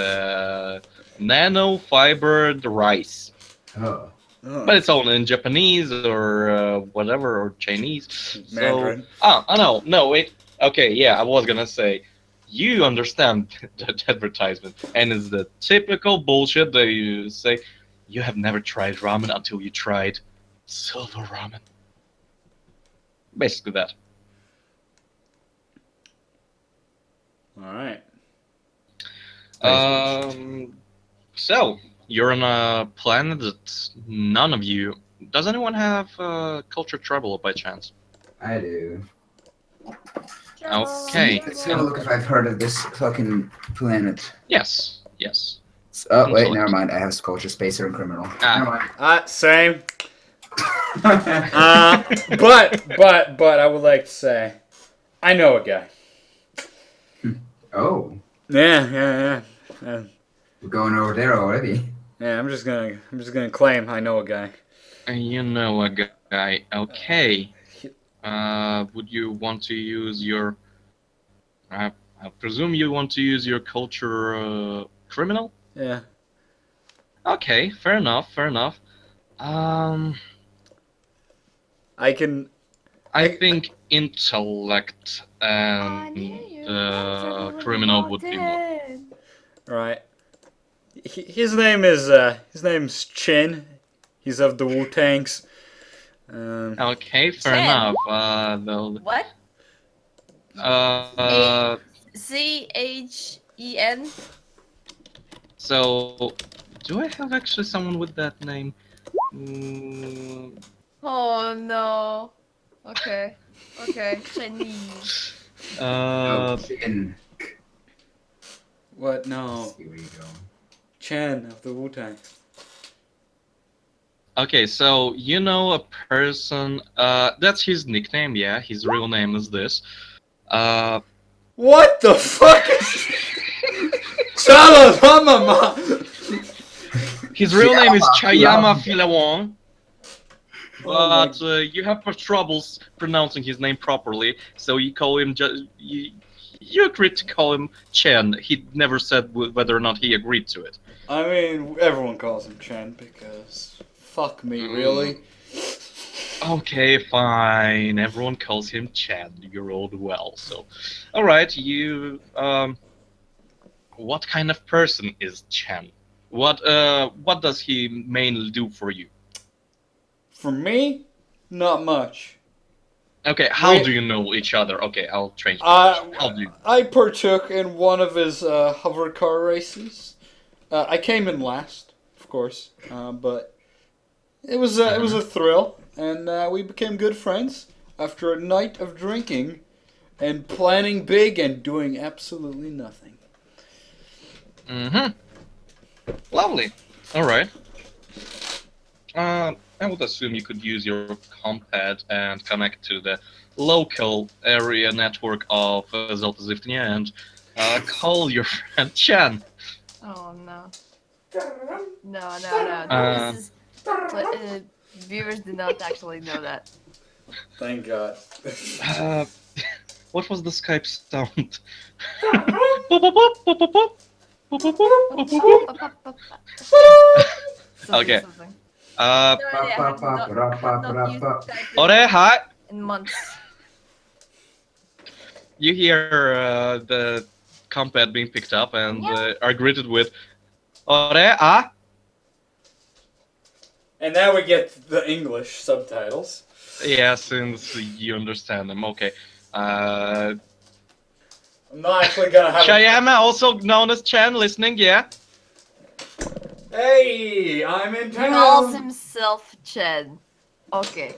nano-fibered rice. Oh. But it's all in Japanese or whatever, or Chinese. Mandarin. So, no, wait. Okay, yeah, I was gonna say, you understand that advertisement, and it's the typical bullshit that you say, you have never tried ramen until you tried silver ramen. Basically that. Alright. So, you're on a planet that none of you... Does anyone have culture trouble by chance? I do. Okay. Let's have a look if I've heard of this fucking planet. Yes. Oh, wait, Select. never mind. I have culture, spacer, and criminal. Ah. Never mind. Same. But I would like to say, I know a guy. Oh, Yeah. we're going over there already. Yeah, I'm just gonna claim I know a guy. You know a guy. Okay. Would you want to use your... I presume you want to use your culture criminal? Yeah. Okay, fair enough. I can. I think intellect and criminal would be more. Right. his name's Chin. He's of the Wu-Tangs. Okay, fair Chen. enough. What? CHEN? So, do I have actually someone with that name? Mm, Oh no. Okay. Okay. Chinese. Chin. What? No. See where you go. Chen of the Wu-Tang. okay, so you know a person. That's his nickname. Yeah, his real name is this. What the fuck? Chalamama. His real name is Chayama Chayama. Filawong. Oh my- But you have troubles pronouncing his name properly, so you call him you agreed to call him Chen. He never said whether or not he agreed to it. I mean, everyone calls him Chen because fuck me, really. Okay, fine. Everyone calls him Chen. You rolled well, so all right. You what kind of person is Chen? What does he mainly do for you? For me, not much. Okay, how Wait. do you know each other? Okay, I'll change. How do you? I partook in one of his hover car races. I came in last, of course, but it was a thrill, and we became good friends after a night of drinking and planning big and doing absolutely nothing. Mm-hmm. Lovely. All right. I would assume you could use your compad and connect to the local area network of Zelda Zifnia and call your friend Chen. Oh no. No. This is. Viewers do not actually know that. Thank God. What was the Skype sound? Boop, boop, boop, boop, boop, boop. Boop, boop, boop, boop, boop, boop. Okay. Something. Uh, No idea. I have not used Skype Ore, hi. in months. You hear the compad being picked up and are greeted with Ore, ah. And now we get the English subtitles. Yeah, since you understand them. Okay. I'm not actually gonna have. Chayama, also known as Chen, listening, yeah? Hey, I'm in He calls town. himself Chen. Okay.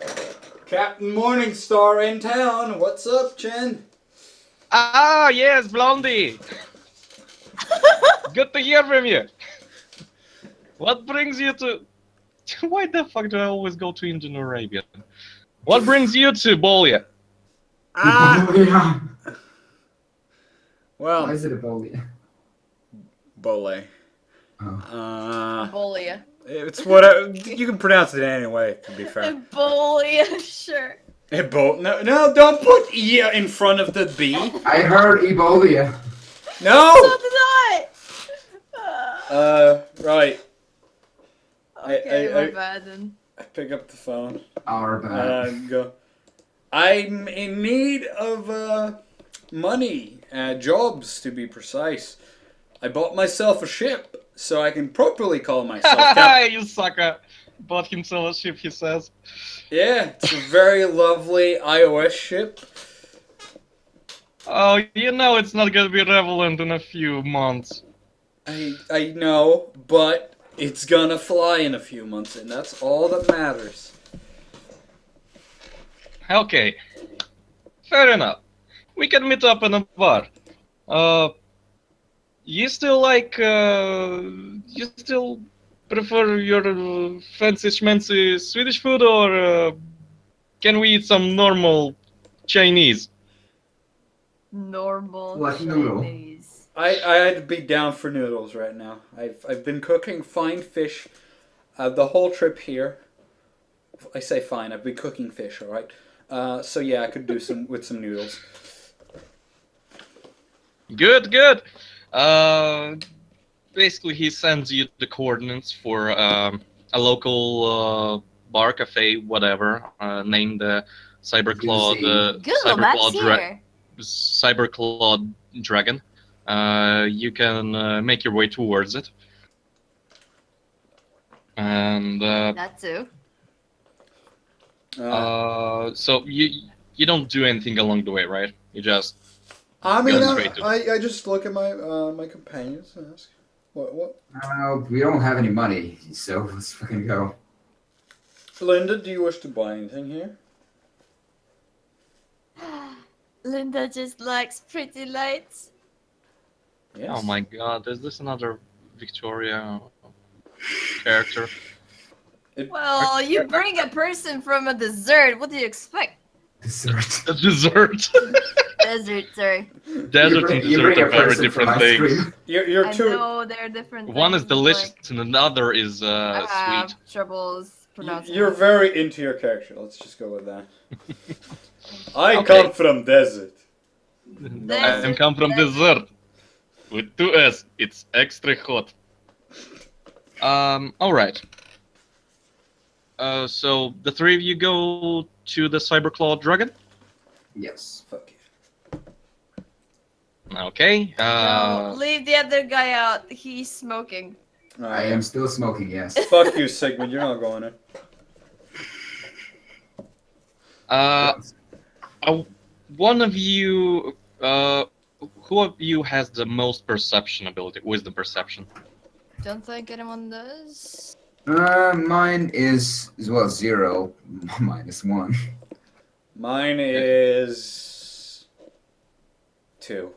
Captain Morningstar in town. What's up, Chen? Ah, yes, Blondie. Good to hear from you. What brings you to... Why the fuck do I always go to Indian Arabian? What brings you to Bolia? Ah. Why Well, is it a bolia? Bole. Oh. Bolia. It's what you can pronounce it any way. To be fair. Bolia, sure. No, don't put E in front of the B. I heard Ebolia. No. So did I. Right. Okay, I- my bad then. I pick up the phone. Our bad. Go. I'm in need of money, jobs to be precise. I bought myself a ship so I can properly call myself Captain. You sucker. Bought himself a ship, he says. Yeah, it's a very lovely iOS ship. Oh, you know it's not gonna be relevant in a few months. I know, but it's gonna fly in a few months, and that's all that matters. Okay. Fair enough. We can meet up in a bar. You still you still prefer your fancy schmancy Swedish food, or can we eat some normal Chinese? Normal Like noodle. Chinese. I'd be down for noodles right now. I've been cooking fine fish the whole trip here. I say fine. I've been cooking fish. All right. So yeah, I could do some with some noodles. Good. Basically, he sends you the coordinates for a local bar, cafe, whatever, named Cyberclawed. Google Maps here. Cyberclawed Dragon. You can make your way towards it. And That too. so you don't do anything along the way, right? You just I go mean, straight to it. I just look at my my companions and ask, what? We don't have any money, so let's fucking go. Linda, do you wish to buy anything here? Linda just likes pretty lights. Yes. Oh my god, is this another Victoria character? Well, you bring a person from a dessert. What do you expect? Dessert. A dessert. Desert, sorry. Desert and You dessert bring a are very person different from ice things. cream. You're I too. know they're different. One is things, delicious but and another is I have sweet. troubles pronouncing. You're it. very into your character. Let's just go with that. I Okay. come from desert. I come from dessert. With 2 S. It's extra hot. Alright. So the three of you go to the Cyberclaw Dragon? Yes. Fuck you. Okay. No, leave the other guy out. He's smoking. I am still smoking, yes. Fuck you, Sigmund. You're not going in. One of you, who of you has the most perception ability? Wisdom perception. Don't think anyone does. Mine is well 0 minus 1. Mine is 2.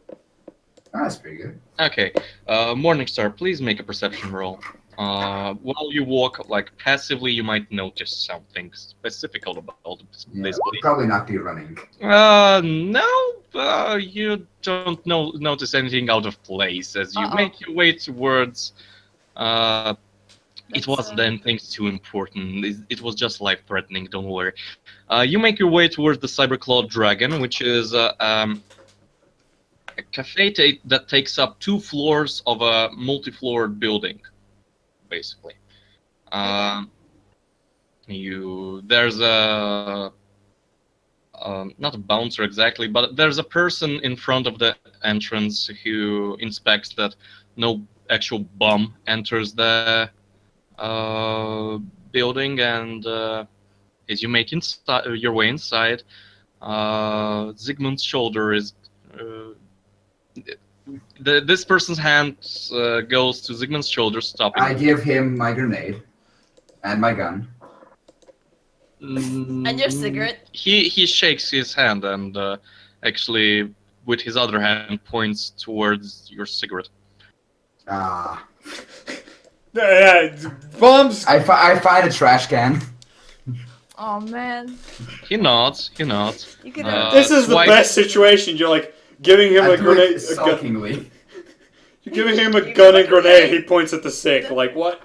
That's pretty good. Okay. Morningstar, please make a perception roll. While you walk, like passively, you might notice something specific about this Yeah, place. we'll probably not be running. No, you don't notice anything out of place as you make your way towards. It wasn't anything too important. It was just life-threatening. Don't worry. You make your way towards the Cyberclaw Dragon, which is a cafe that takes up 2 floors of a multi-floored building, basically. There's a not a bouncer exactly, but there's a person in front of the entrance who inspects that no actual bum enters the building, and as you make your way inside, Sigmund's shoulder is. This person's hand goes to Sigmund's shoulder, stopping. I give him my grenade and my gun. And your cigarette? He shakes his hand and actually, with his other hand, points towards your cigarette. Ah. Bombs! I find a trash can. Oh man. He nods. He nods. You could This is the best situation. You're like giving him a grenade. Sulkingly. You're giving him a gun and grenade. He points at the sick. Like what?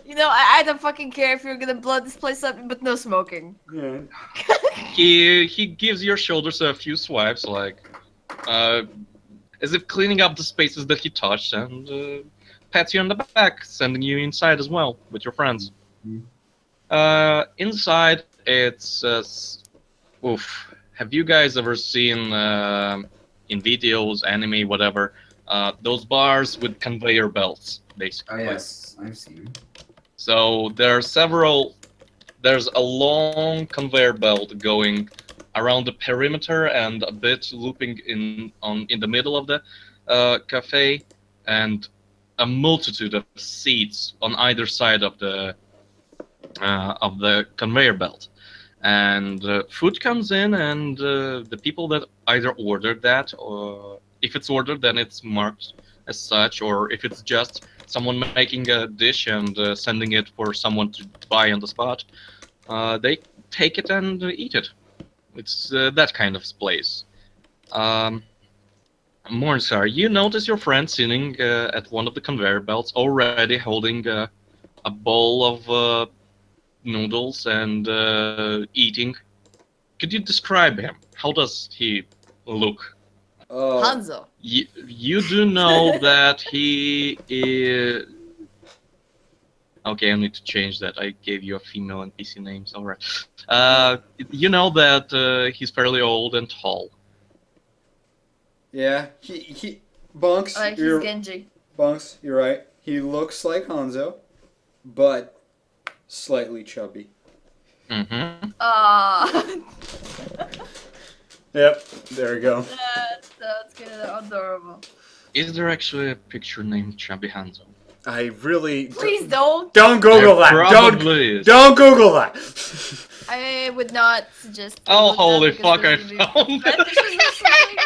You know, I don't fucking care if you're gonna blow this place up, but no smoking. Yeah. He gives your shoulders a few swipes, like as if cleaning up the spaces that he touched, and pats you on the back, sending you inside as well with your friends. Inside, it's oof. Have you guys ever seen in videos, anime, whatever, those bars with conveyor belts, basically? Oh yes, I've seen. So there's a long conveyor belt going around the perimeter and a bit looping in the middle of the cafe, and a multitude of seats on either side of the conveyor belt. And food comes in, and the people that either ordered that, or if it's ordered, then it's marked as such, or if it's just someone making a dish and sending it for someone to buy on the spot, they take it and eat it. It's that kind of place. Morningstar, you notice your friend sitting at one of the conveyor belts, already holding a bowl of noodles and eating. Could you describe him? How does he look? Hanzo. You do know that he is... Okay, I need to change that. I gave you a female NPC names. All right. You know that he's fairly old and tall. Yeah. He Bunks. Like he's you're Genji. Bunks. You're right. He looks like Hanzo. but slightly chubby. Mm-hmm. Yep, there we go. That's kind of adorable. Is there actually a picture named Chubby Hanzo? I really Please don't. don't Google There that. probably is. Don't Google that. I would not suggest. Oh, Googling holy that because fuck! I there's gonna be found it. fetishes or something.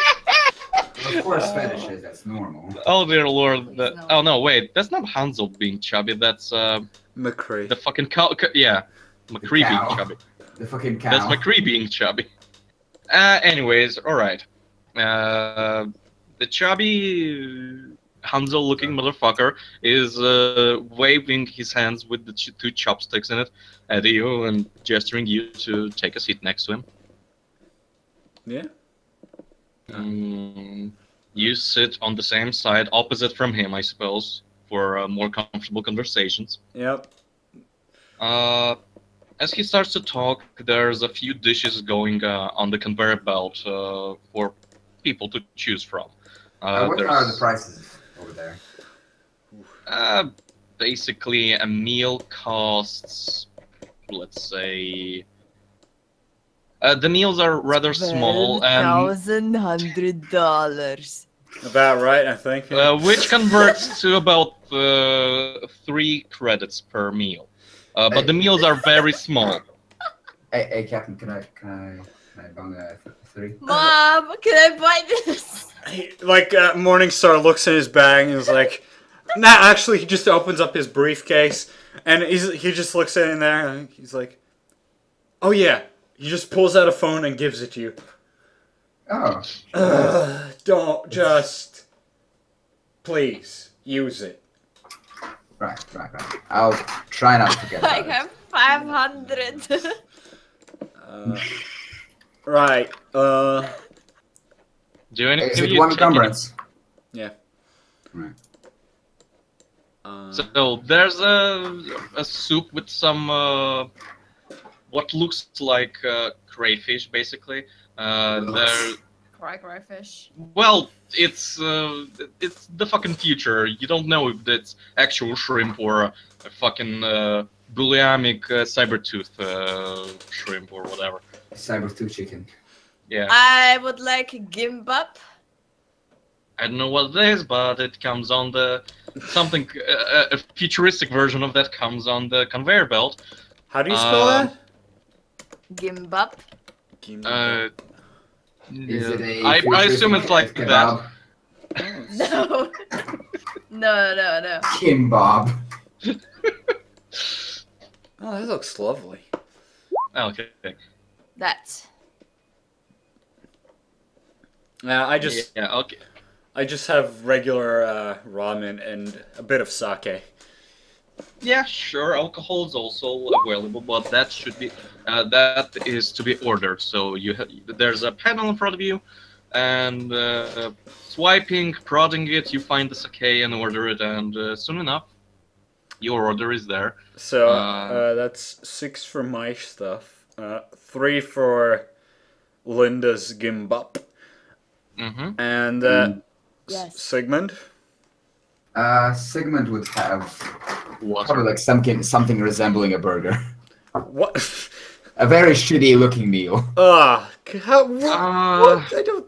Of course, fetishes. That's normal. Oh dear lord! Please That, no. oh no, wait, that's not Hanzo being chubby. That's McCree. the fucking cow. Yeah, McCree being cow. chubby. The fucking cow. That's McCree being chubby. Anyways, all right. The chubby Hanzo-looking motherfucker is waving his hands with the two chopsticks in it at you and gesturing you to take a seat next to him. Yeah. You sit on the same side, opposite from him, I suppose, for more comfortable conversations. Yep. As he starts to talk, there's a few dishes going on the conveyor belt for people to choose from. What are the prices over there? Basically, a meal costs, let's say... the meals are rather small, $1,100. About right, I think. which converts to about 3 credits per meal. But the meals are very small. Hey, Captain, can I bung 3? Mom, can I buy this? Morningstar looks in his bag and is like, nah, actually, he just opens up his briefcase and he just looks in there and he's like, oh yeah. He just pulls out a phone and gives it to you. Oh. Don't just... Please, use it. Right. I'll try not to forget I about it. have 500. Right, Do any Is of it you one take encumbrance? yeah. Right. So there's a soup with some what looks like crayfish, basically. There, Crayfish. well, it's the fucking future. You don't know if it's actual shrimp or a fucking buliamic cybertooth shrimp or whatever. Cyber 2 chicken. Yeah, I would like gimbap. I don't know what it is, but it comes on the something a futuristic version of that comes on the conveyor belt. How do you spell that? Gimbap. Is it a I assume it's like kebab? that. No. Kimbab. Oh, that looks lovely. Okay. That. I just Yeah. Okay. I just have regular ramen and a bit of sake. Yeah, sure. Alcohol is also available, but that should be that is to be ordered. So there's a panel in front of you, and swiping, prodding it, you find the sake and order it, and soon enough, your order is there. So that's 6 for my stuff, 3 for Linda's gimbap, and Yes. Sigmund. Sigmund would have What? probably like something resembling a burger. What? A very shitty looking meal. What? I don't.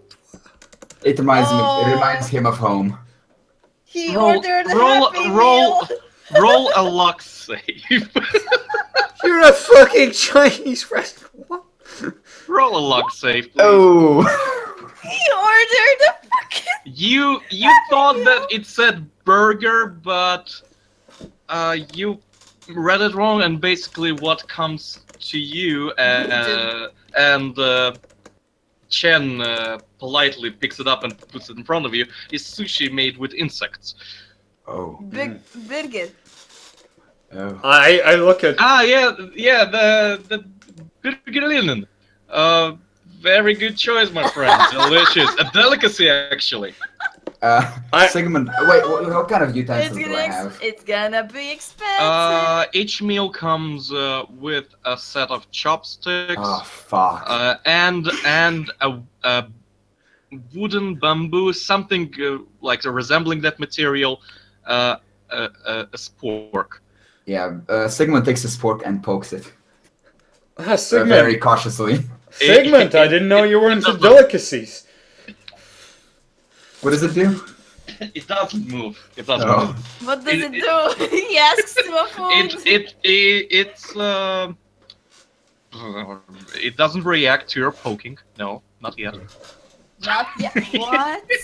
It reminds him of home. He Roll- ordered a roll- Happy roll- Meal. Roll a luck save. You're a fucking Chinese restaurant. What? Roll a luck save, please. Oh. He ordered a fucking. You thought that it said burger, but you read it wrong, and basically what comes to you and Chen politely picks it up and puts it in front of you is sushi made with insects. Oh. Birgit. Oh. I look at. The Birgerlinen. Very good choice, my friend. Delicious. A delicacy, actually. Sigmund, wait, what kind of utensils do I have? It's gonna be expensive. Each meal comes with a set of chopsticks. Oh, fuck. And a wooden bamboo, something like resembling that material, a spork. Yeah, Sigmund takes his fork and pokes it Sigmund, very cautiously. Sigmund, I didn't know you were into doesn't- delicacies. What does it do? It doesn't move. It doesn't Oh. move. What does it do? He asks for food. It doesn't react to your poking. No, not yet. Not yet. What? He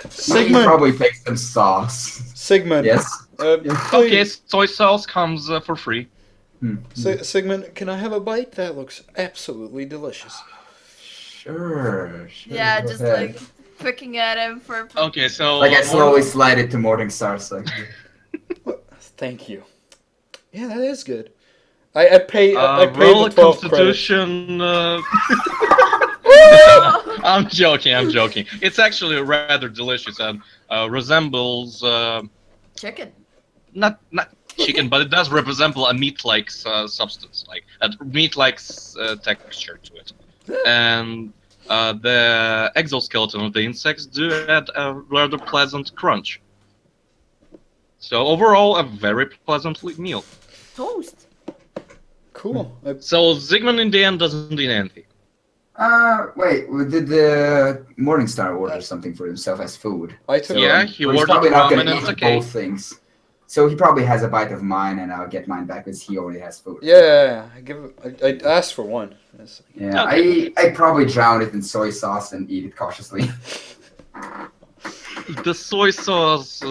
Sigmund, probably takes some sauce. Sigmund. Yes. Okay, Please, soy sauce comes for free. Sigmund, can I have a bite? That looks absolutely delicious. Sure. Yeah, go just ahead. like picking at him for. Okay, so Like I slowly slide it to Morningstar. So. Thank you. Yeah, that is good. I pay roll the a 12 credits. Constitution. I'm joking. I'm joking. It's actually rather delicious and resembles Chicken. not chicken, but it does resemble a meat-like substance, like a meat-like texture to it. And the exoskeleton of the insects do add a rather pleasant crunch. So overall, a very pleasant meal. Toast. Cool. So Sigmund in the end doesn't eat anything. Wait, did the Morningstar order something for himself as food? I took Yeah, he So he's ordered probably not ramen gonna and eat sake. both things. So he probably has a bite of mine, and I'll get mine back because he already has food. Yeah, I asked for one. That's- Yeah, Okay. I probably drown it in soy sauce and eat it cautiously. The soy sauce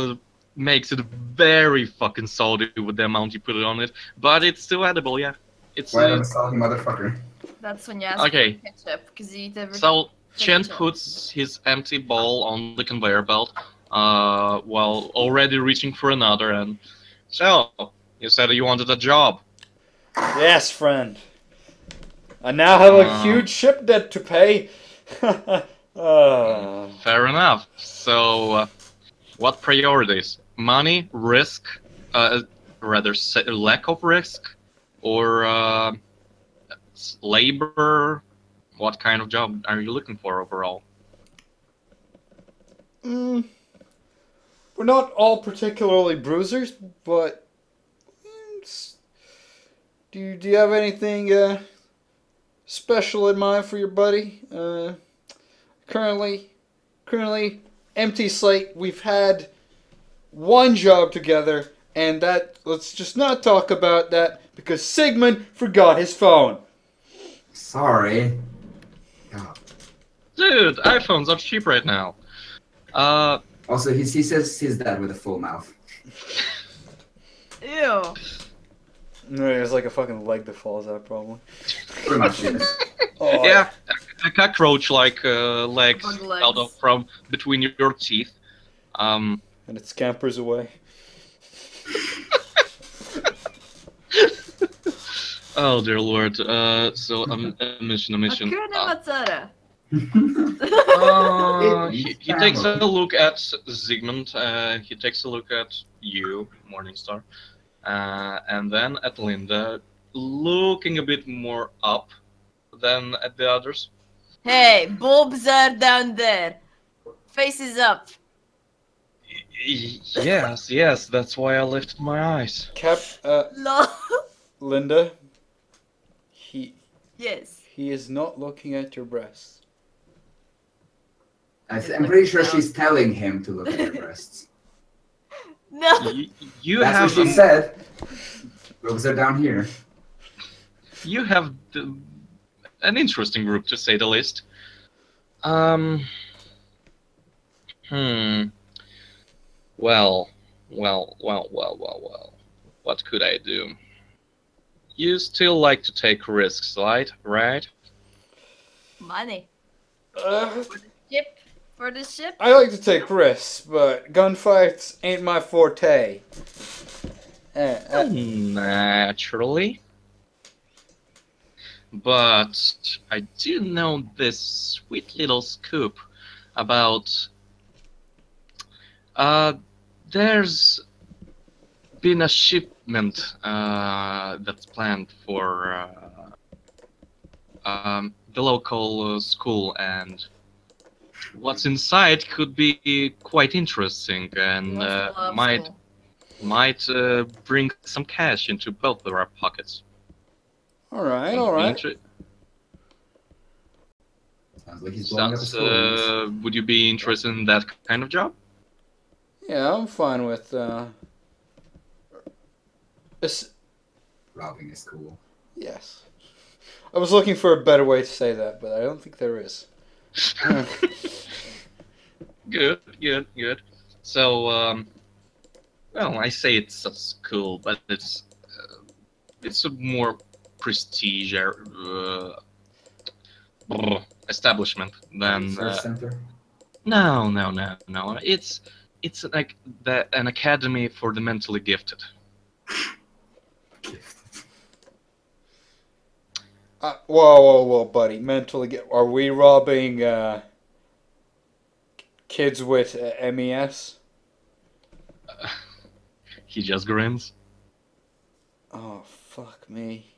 makes it very fucking salty with the amount you put it on it, but it's still edible, yeah. It's Why not a salty motherfucker? That's when you ask Okay. for ketchup, because you eat everything. So Chen Ketchup. puts his empty bowl on the conveyor belt, while already reaching for another. And so you said you wanted a job. Yes, friend. I now have a Uh. huge ship debt to pay. Fair enough. So, what priorities? Money, risk, lack of risk, or labor? What kind of job are you looking for overall? We're not all particularly bruisers, but do you have anything special in mind for your buddy? Currently, empty slate. We've had one job together, and that let's just not talk about that because Sigmund forgot his phone. Sorry. Oh. Dude, iPhones are cheap right now. Also, he says his dad with a full mouth. Ew. There's like a fucking leg that falls out, probably. Pretty much it. Oh, Yeah, a cockroach like legs Bug legs. out of from between your teeth. And it scampers away. Oh dear lord. So a mission. Hakuna Matata. He takes a look at Sigmund. He takes a look at you, Morningstar, and then at Linda, looking a bit more up than at the others. Hey, bulbs are down there. Faces up. Yes, that's why I lifted my eyes. Lol. Linda, Yes. he is not looking at your breasts. I'm pretty sure she's telling him to look at her breasts. No. You That's have what she said. Robes are down here. You have an interesting group, to say the least. Well. What could I do? You still like to take risks, right? Money. Ship. For the ship. I like to take risks, but gunfights ain't my forte. Naturally. But I do know this sweet little scoop about there's been a shipment that's planned for the local school, and what's inside could be quite interesting and What's the love might school? might bring some cash into both of our pockets. All right, Would all you be right. Sounds like he's blowing up his Sounds, phones. would you be interested in that kind of job? Yeah, I'm fine with. Robbing is cool. Yes. I was looking for a better way to say that, but I don't think there is. Good, good, good. So, well, I say it's a school, but it's a more prestige establishment than Research center. no, no, no, no. It's like an academy for the mentally gifted. Whoa, buddy. Mentally, are we robbing kids with MES? He just grins. Oh, fuck me.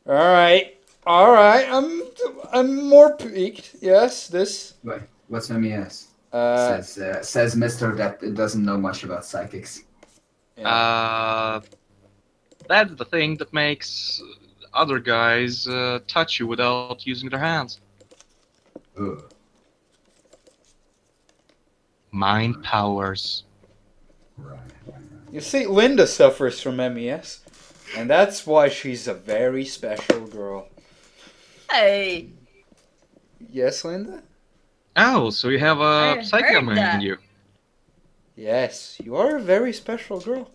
All right. I'm more peaked. Yes, this. Wait, what's MES? Uh, Says Mister that doesn't know much about psychics. yeah. That's the thing that makes other guys touch you without using their hands. Ugh. Mind powers. Right. You see, Linda suffers from MES, and that's why she's a very special girl. Hey, Yes, Linda? Oh, so you have I a psychic heard that. in you. Yes, you are a very special girl.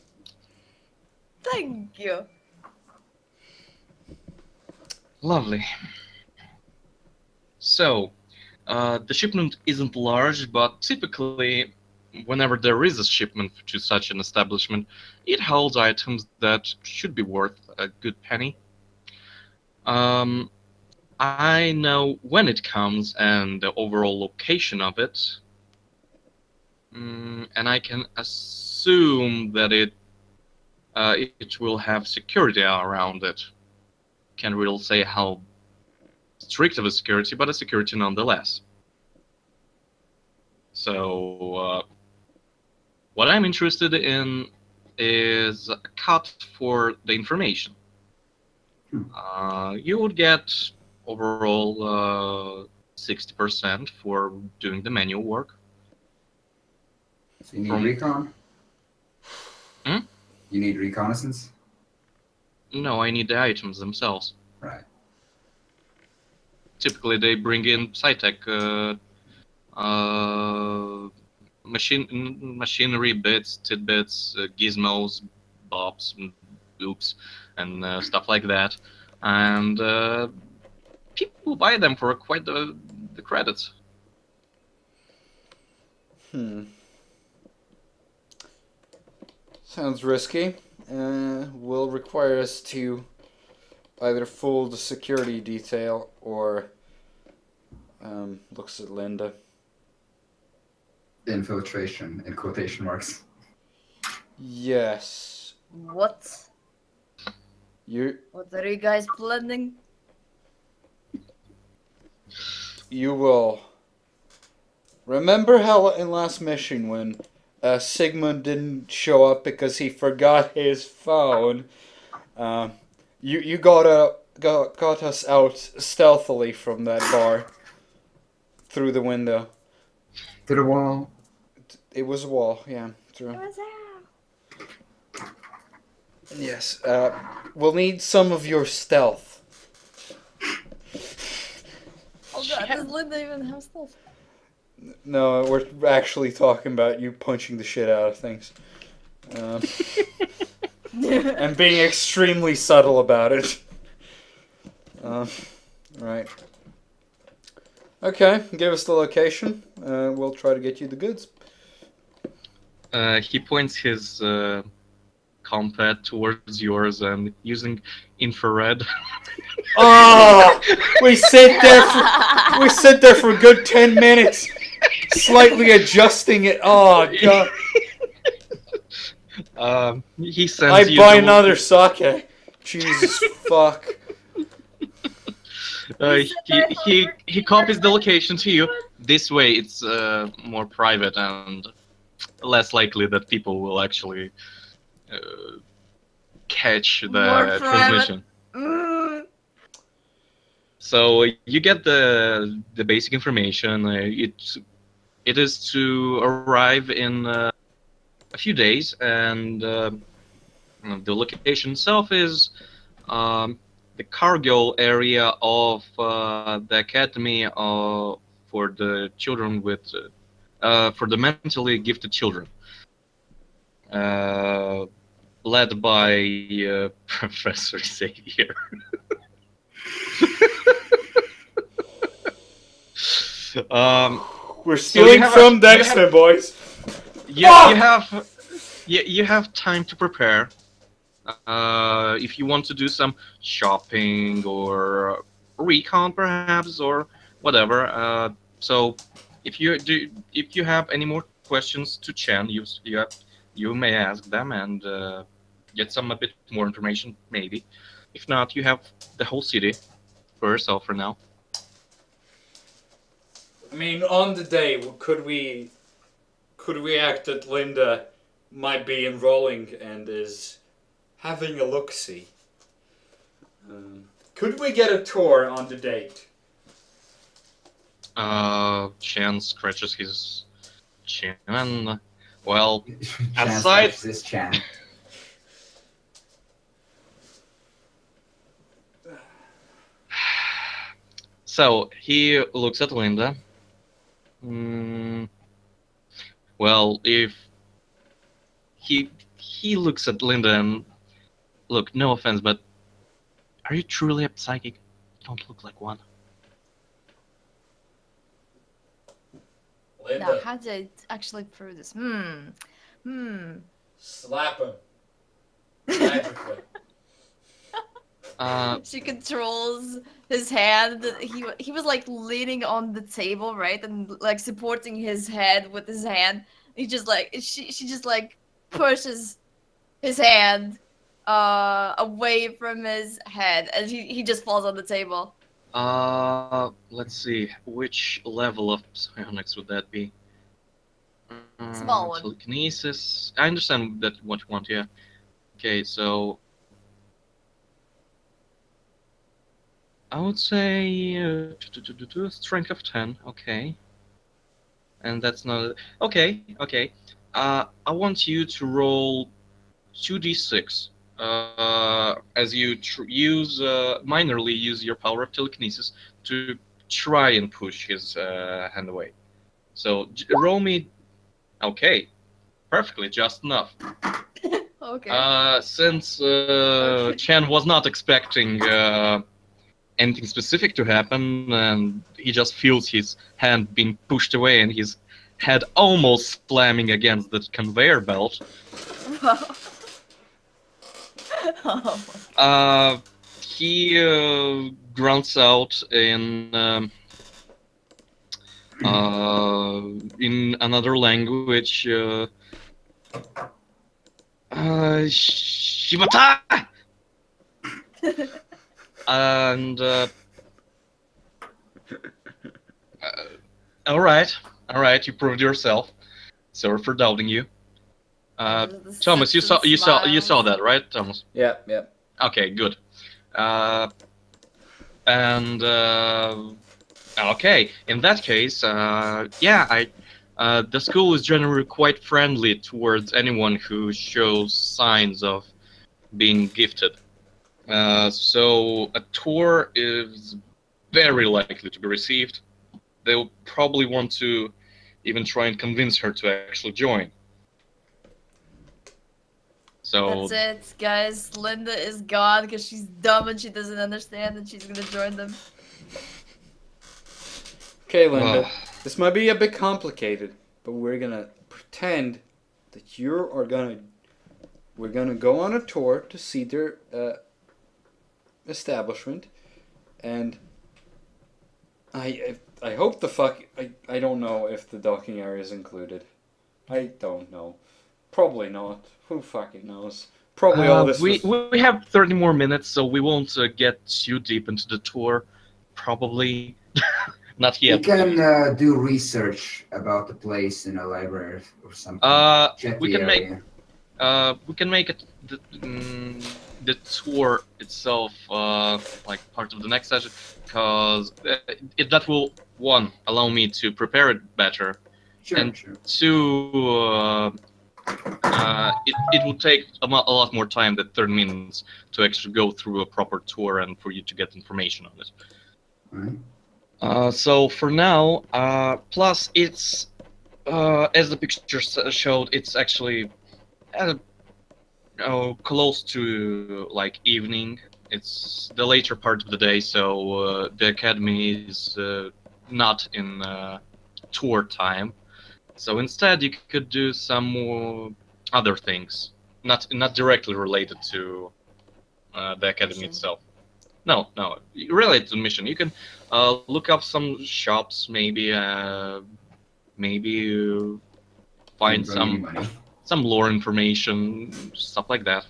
thank you. Lovely. So, the shipment isn't large, but typically, whenever there is a shipment to such an establishment, it holds items that should be worth a good penny. I know when it comes and the overall location of it, and I can assume that it will have security around it. Can't really say how strict of a security, but a security nonetheless. So, what I'm interested in is a cut for the information. You would get overall 60% for doing the manual work. So you need recon? Hmm? You need reconnaissance? No, I need the items themselves. Right. Typically, they bring in SciTech machinery bits, tidbits, gizmos, bobs, and oops, and stuff like that. And people buy them for quite the credits. Sounds risky. Will require us to either fool the security detail or looks at Linda. Infiltration, in quotation marks. Yes. What? What are you guys planning? You will remember how in last mission when Sigmund didn't show up because he forgot his phone. You got us out stealthily from that bar through the window. To the wall. It was a wall, yeah. True. It was out. Yes. We'll need some of your stealth. Oh god, does Linda even have stuff? No, we're actually talking about you punching the shit out of things. And being extremely subtle about it. Right. Okay, give us the location. We'll try to get you the goods. He points his compad towards yours and using infrared. Oh, we sit there for a good 10 minutes, slightly adjusting it. Oh god. He sends I you buy the- another sake. Jesus fuck. He copies the location to you. This way, it's more private and less likely that people will actually catch More the private. transmission. Mm. So you get the basic information. It is to arrive in a few days, and the location itself is the cargo area of the academy for the children with for the mentally gifted children, uh, led by Professor Xavier. um, We're So you stealing have from you Dexter, have- boys. you have time to prepare. If you want to do some shopping or recon, perhaps, or whatever. So if you have any more questions to Chen, you may ask them and get some a bit more information, maybe. If not, you have the whole city for yourself for now. I mean, on the day, could we act that Linda might be enrolling and is having a look-see? Could we get a tour on the date? Chen scratches his chin and, well, Chan aside. scratches his Chan. So he looks at Linda. Well, if he looks at Linda and, look, no offense, but are you truly a psychic? You don't look like one. Now, how did I actually prove this? Slap him. Magically. She controls his hand. He was like leaning on the table, right, and like supporting his head with his hand. He just like she just like pushes his hand away from his head, and he just falls on the table. Let's see, which level of psionics would that be? Small one. Telekinesis. I understand that what you want, yeah. Okay, so I would say strength of 10. Okay, and that's not okay. Okay, I want you to roll 2d6 as you minorly use your power of telekinesis to try and push his hand away. So roll me. Okay, perfectly, just enough. Okay. Since Chen was not expecting anything specific to happen, and he just feels his hand being pushed away and his head almost slamming against the conveyor belt. He grunts out in another language. Shibata! And all right, you proved yourself. Sorry for doubting you. Thomas, you saw that, right, Thomas? Yeah. Okay, good. And okay, in that case, yeah, the school is generally quite friendly towards anyone who shows signs of being gifted. So a tour is very likely to be received. They'll probably want to even try and convince her to actually join. So that's it, guys. Linda is gone because she's dumb and she doesn't understand, and she's gonna join them. Okay, Linda. This might be a bit complicated, but we're gonna pretend that we're gonna go on a tour to see their establishment, and I hope I don't know if the docking area is included. I don't know. Probably not. Who fucking knows? Probably all this. We have 30 more minutes, so we won't get too deep into the tour. Probably not yet. We can do research about the place in a library or something. We can make. We can make it the tour itself like part of the next session, because that will, one, allow me to prepare it better, Sure, and sure. two, it would take a lot more time than 30 minutes to actually go through a proper tour and for you to get information on it. Alright. So for now, plus it's as the picture showed, it's actually close to like evening. It's the later part of the day, so the academy is not in tour time. So instead, you could do some more other things, not directly related to the academy Mission. itself. No, related to the mission. You can look up some shops, maybe find Didn't bring any money. some lore information, stuff like that.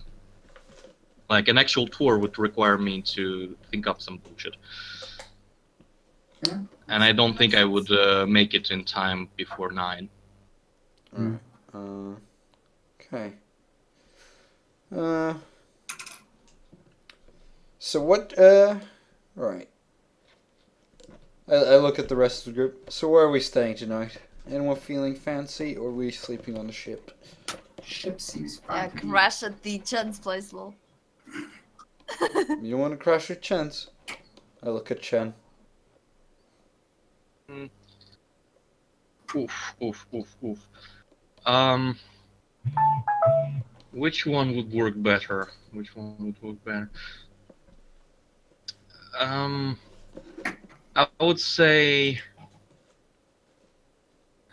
Like an actual tour would require me to think up some bullshit, Yeah. and I don't think I would make it in time before 9. Alright. Okay. So what? Right. I look at the rest of the group. So where are we staying tonight? Anyone feeling fancy, or are we sleeping on the ship? Ship seems Yeah, fine. to me. crash at the Chen's place, lol. You want to crash with Chen's? I look at Chen. Oof. Which one would work better? Which one would work better? I would say.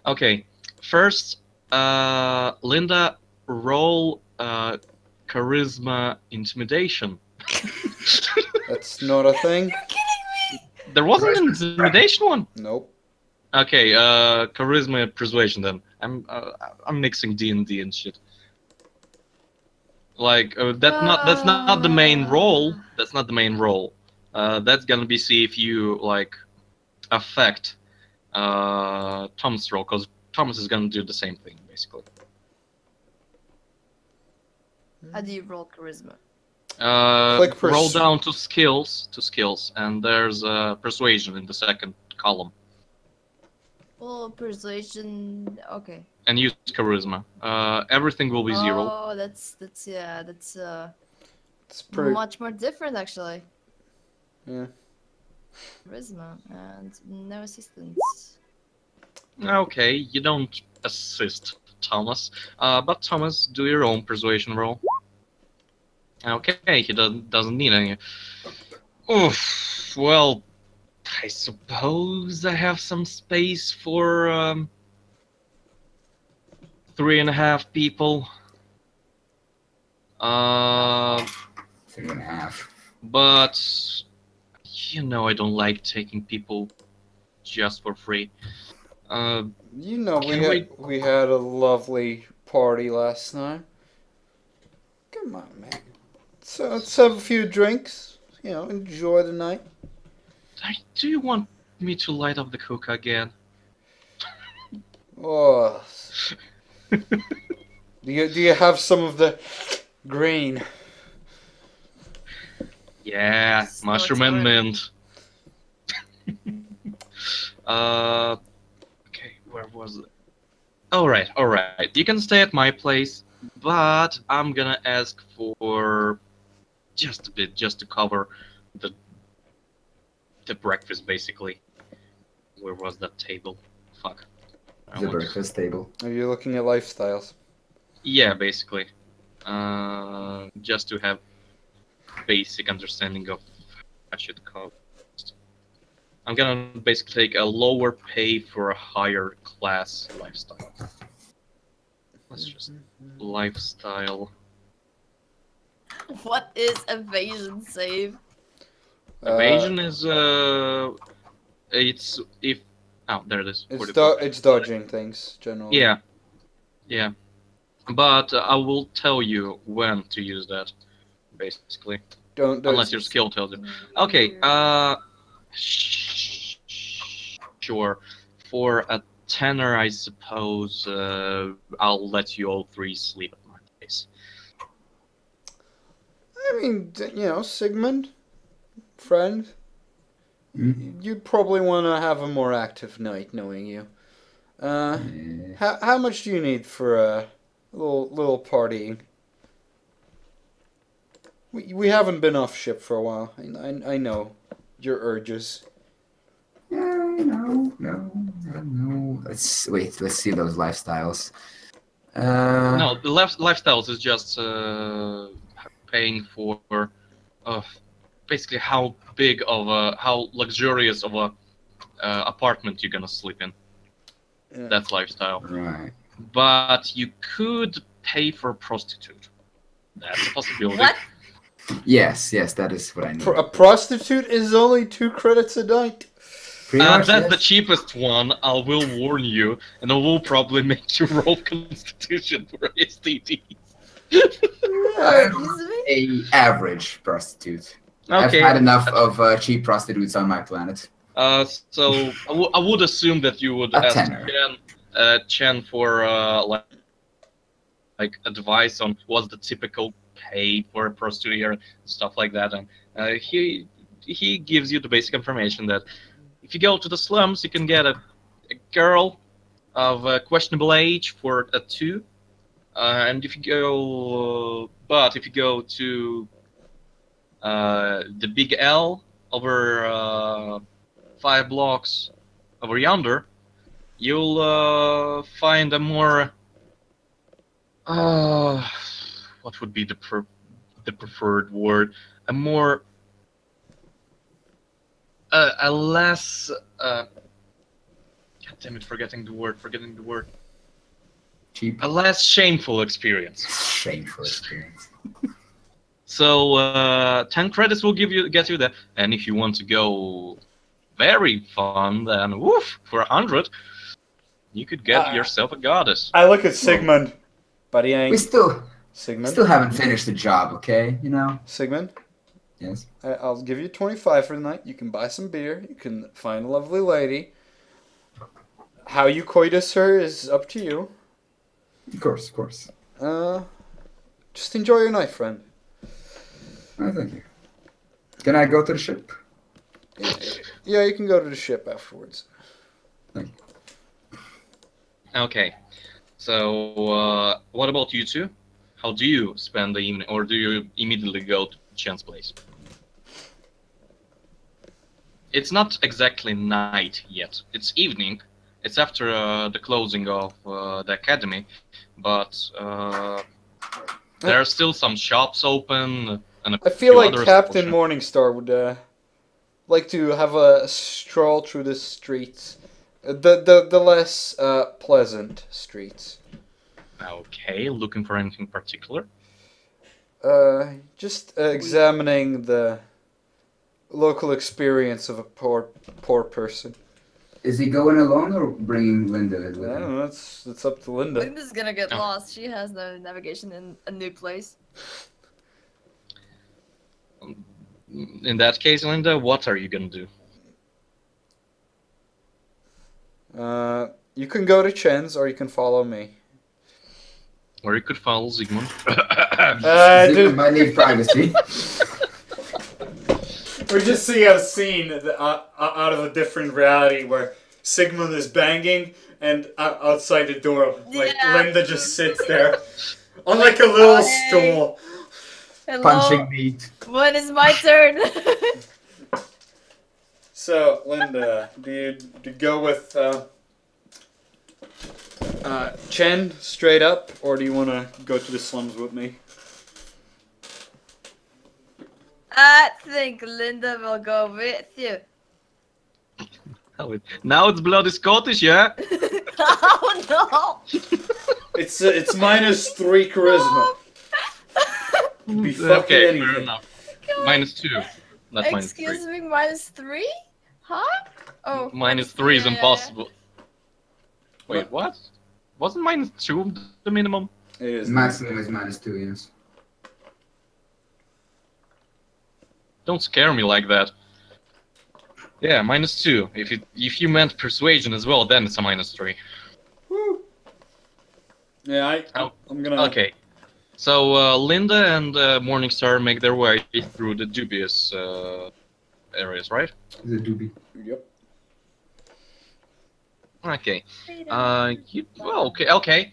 Okay, first, Linda, roll charisma intimidation. That's not a thing. You're kidding me! There wasn't an intimidation one. Nope. Okay, charisma persuasion then. I'm mixing D&D and shit. Like that's not the main role. That's not the main role. That's gonna be see if you like affect Thomas' role, because Thomas is gonna do the same thing basically. How do you roll charisma? Click Roll down to skills, and there's persuasion in the second column, Oh, persuasion. Okay. and use charisma. Everything will be 0. Oh, that's It's pretty. much more different actually. Yeah. Charisma and no assistance. Okay, you don't assist Thomas, but Thomas, do your own persuasion roll. Okay, he doesn't need any. Oof. Well, I suppose I have some space for 3.5 people. 3.5. But you know I don't like taking people just for free. You know, Can we had a lovely party last night. Come on, man. So let's have a few drinks. You know, enjoy the night. Do you want me to light up the cook again? Oh. Do you have some of the green? Yeah, Snort mushroom and it. mint. Okay, where was it? Alright. You can stay at my place, but I'm gonna ask for just a bit, just to cover the breakfast, basically. Where was that table? Fuck. I The want- breakfast table. Are you looking at lifestyles? Yeah, basically. Just to have basic understanding of how it should cost. I'm gonna basically take a lower pay for a higher class lifestyle. Let's just lifestyle. What is evasion save? Evasion is it's if there it is. It's 44. it's dodging things generally. Yeah. But I will tell you when to use that, basically. Don't Unless your skill tells you. Okay, sure. For a tenor, I suppose I'll let you all 3 sleep at my place. I mean, you know, Sigmund, friend, you'd probably want to have a more active night, knowing you. How much do you need for a little partying? We haven't been off ship for a while. I know your urges. Yeah, no. Let's see those lifestyles. No, the lifestyles is just paying for basically how big of how luxurious of a apartment you're gonna sleep in. Yeah. That's lifestyle. Right. But you could pay for a prostitute. That's a possibility. What? Yes, that is what I need. A prostitute is only 2 credits a night. Pretty much, That's yes. the cheapest one. I will warn you, and I will probably make you roll Constitution for STDs. Excuse me? A average prostitute. Okay. I've had enough of cheap prostitutes on my planet. So I would assume that you would A ask tenner. Chen for like advice on what's the typical pay for a prostitute here and stuff like that, and he gives you the basic information that if you go to the slums, you can get a girl of questionable age for a 2, and if you go to the Big L over 5 blocks over yonder, you'll find a more what would be the preferred word? A more a less God damn it, forgetting the word. Cheap. A less shameful experience. Shameful experience. So 10 credits will get you there, and if you want to go very fun, then woof, for 100, you could get yourself a goddess. I look at Sigmund, but he ain't. We still Sigmund. haven't finished the job, okay? You know. Sigmund. Yes. I'll give you 25 for the night. You can buy some beer. You can find a lovely lady. How you coitus her is up to you. Of course. Just enjoy your night, friend. Oh, thank you. Can I go to the ship? Yeah, you can go to the ship afterwards. Thank you. Okay, so what about you two? How do you spend the evening, or do you immediately go to Chen's place? It's not exactly night yet. It's evening. It's after the closing of the academy, but there are still some shops open. And I feel like others, Captain Morningstar would like to have a stroll through the streets, the less pleasant streets. Okay, looking for anything particular? Just examining the local experience of a poor person. Is he going alone or bringing Linda with I don't him? know, that's up to Linda. Linda's gonna get lost. She has no navigation in a new place. In that case, Linda, what are you gonna do? You can go to Chen's or you can follow me. Or you could follow Sigmund. Sigmund might need privacy. We just see a scene out of a different reality where Sigmund is banging and outside the door, like Linda just sits there on like a little stool. Hello. Punching meat. When is my turn? So, Linda, do you go with Chen straight up, or do you want to go to the slums with me? I think Linda will go with you. Now it's bloody Scottish, yeah? Oh no! It's -3 charisma. Be fucking Okay, anything. fair enough. -2, not -3. Excuse me, -3? Huh? Oh. -3 is yeah, impossible. Wait, what? Wasn't -2 the minimum? It is. Maximum is -2, yes. Don't scare me like that. Yeah, -2. If you meant persuasion as well, then it's a -3. Woo. Yeah, I'm gonna. Okay. So Linda and Morningstar make their way through the dubious areas, right? The doobie. Yep. Okay. Okay.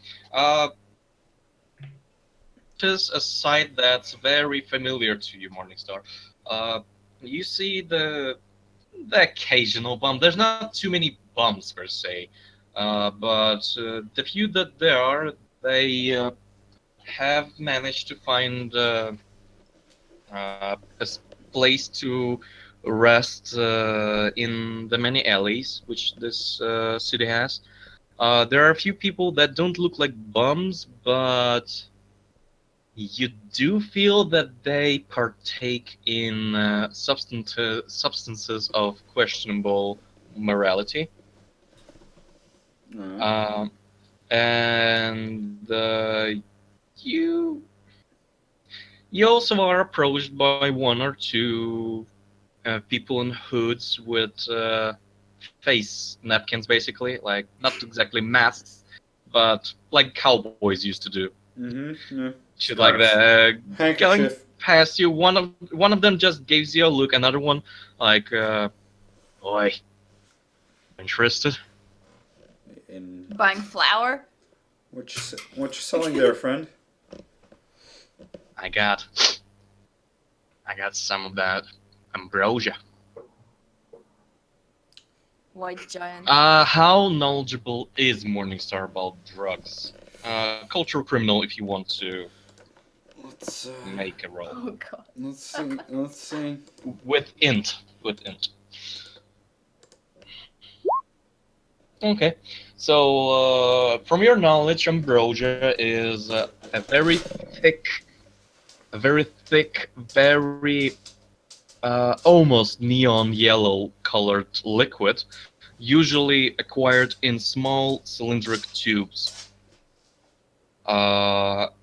Just a sight that's very familiar to you, Morningstar. You see the occasional bump. There's not too many bumps per se, but the few that there are, they have managed to find place to rest in the many alleys which this city has. There are a few people that don't look like bums, but you do feel that they partake in substances of questionable morality. And you also are approached by one or two people in hoods with face napkins, basically, like not exactly masks, but like cowboys used to do. Mm-hmm. Shit like that. Going Handkerchief. past you, one of them just gives you a look. Another one, like, boy, interested? In Buying flour? what you selling there, friend? I got some of that ambrosia. White giant. How knowledgeable is Morningstar about drugs? Cultural criminal, if you want to Let's make a roll. Oh god. let's see. With int. Okay. So, from your knowledge, ambrosia is a very thick, very almost neon yellow colored liquid, usually acquired in small cylindric tubes,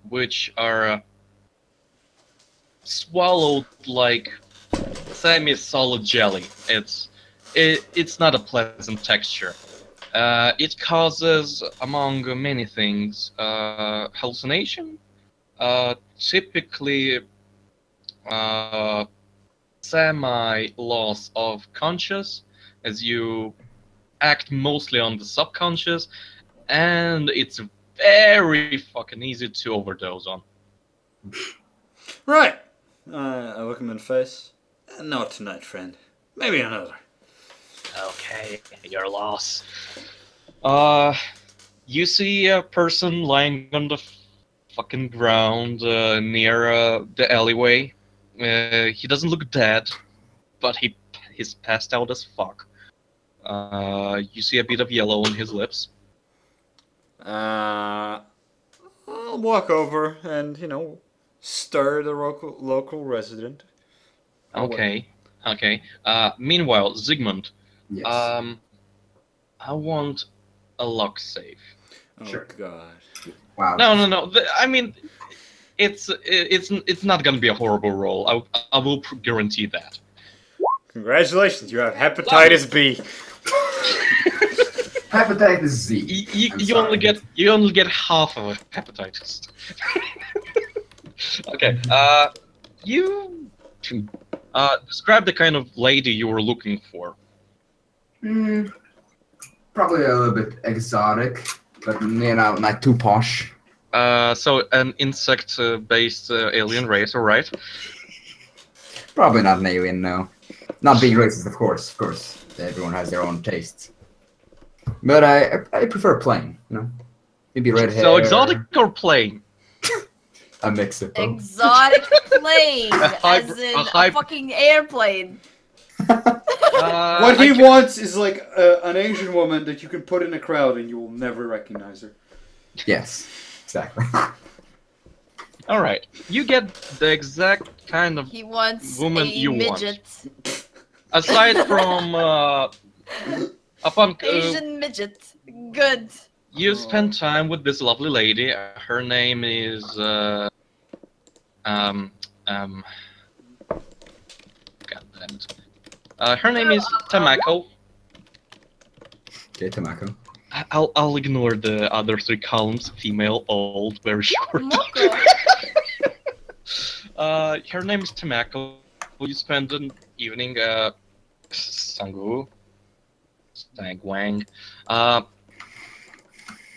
which are swallowed like semi-solid jelly. It's not a pleasant texture. It causes, among many things, hallucination, typically semi-loss of conscious, as you act mostly on the subconscious, and it's very fucking easy to overdose on. Right. I look him in the face. Not tonight, friend. Maybe another. Okay, your loss. You see a person lying on the fucking ground near the alleyway. He doesn't look dead, but he's passed out as fuck. You see a bit of yellow on his lips. I'll walk over and stir the local resident. Okay. Meanwhile, Sigmund. Yes. I want a luck save. Oh Sure. god. Wow. No. I mean, it's not gonna be a horrible roll. I will guarantee that. Congratulations, you have hepatitis B. Hepatitis Z. You only get half of a hepatitis. Okay. You describe the kind of lady you were looking for. Probably a little bit exotic, but not too posh. So an insect-based alien race, all right? Probably not an alien, no. Not being racist, of course. Of course, everyone has their own tastes. But I prefer plain, maybe red hair. So exotic or plain? A mix of both. Exotic plane, as in a fucking airplane. What he wants is like an Asian woman that you can put in a crowd and you will never recognize her. Yes, exactly. All right, you get the exact kind of He wants woman a you midget. want. Aside from upon Asian midget. Good. you spend time with this lovely lady. Her name is God damn it. Her name is Tamako. Okay, Tamako. I'll ignore the other three columns. Female, old, very short. Moko. Her name is Tamako. You spend an evening, Sangu, Sangwang. Uh,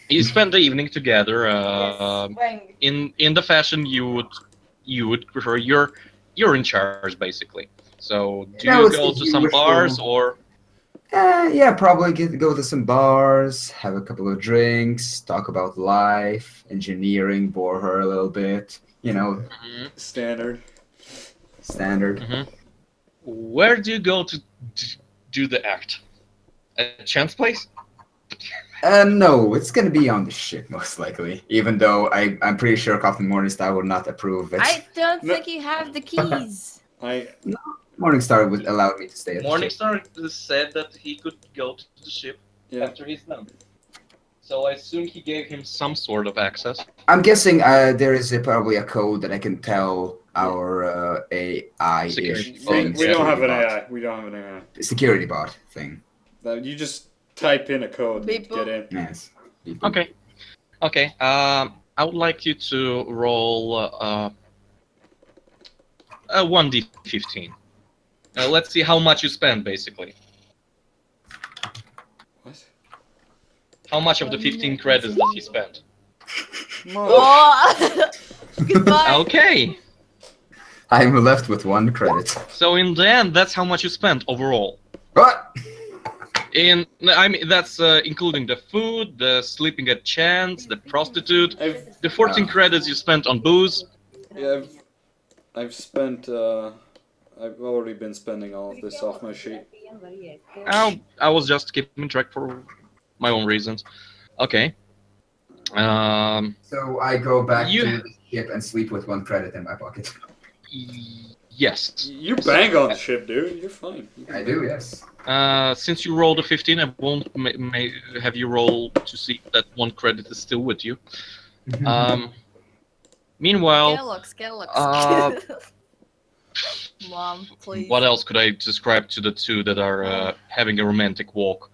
you spend the evening together. Wang. In the fashion you would prefer. You're in charge basically. So do No, you it's go the to some bars usual. or? Yeah, probably go to some bars, have a couple of drinks, talk about life, engineering, bore her a little bit. You know, Mhm, Standard. standard. mhm. Where do you go to do the act? At Chance Place? No, it's gonna be on the ship most likely. Even though I'm pretty sure Captain Morningstar would not approve it. I don't No. think you have the keys. I Morningstar would allow me to stay at the ship. Morningstar said that he could go to the ship yeah. after he's done. So I assume he gave him some sort of access. I'm guessing there is probably a code that I can tell our AI-ish Security We, thing, we don't have an bot. AI. We don't have an AI. Security bot thing. You just type in a code Beep and get in. Yes. Okay. Okay. I would like you to roll a 1d15. Let's see how much you spend, basically. What? How much of the 15 credits does he spend? Oh, goodbye. Okay. I'm left with 1 credit. So in the end, that's how much you spent overall. What? I mean, that's including the food, the sleeping at Chance, the prostitute, the 14 credits you spent on booze. Yeah, I've spent. I've already been spending all of this off my sheet. I was just keeping track for my own reasons. Okay. So I go back You- to the ship and sleep with 1 credit in my pocket. Yes. You bang on the ship, dude. You're fine. I do, yes. Since you rolled a 15, I won't have you roll to see that 1 credit is still with you. Meanwhile, Skellox. Mom, please. what else could I describe to the two that are having a romantic walk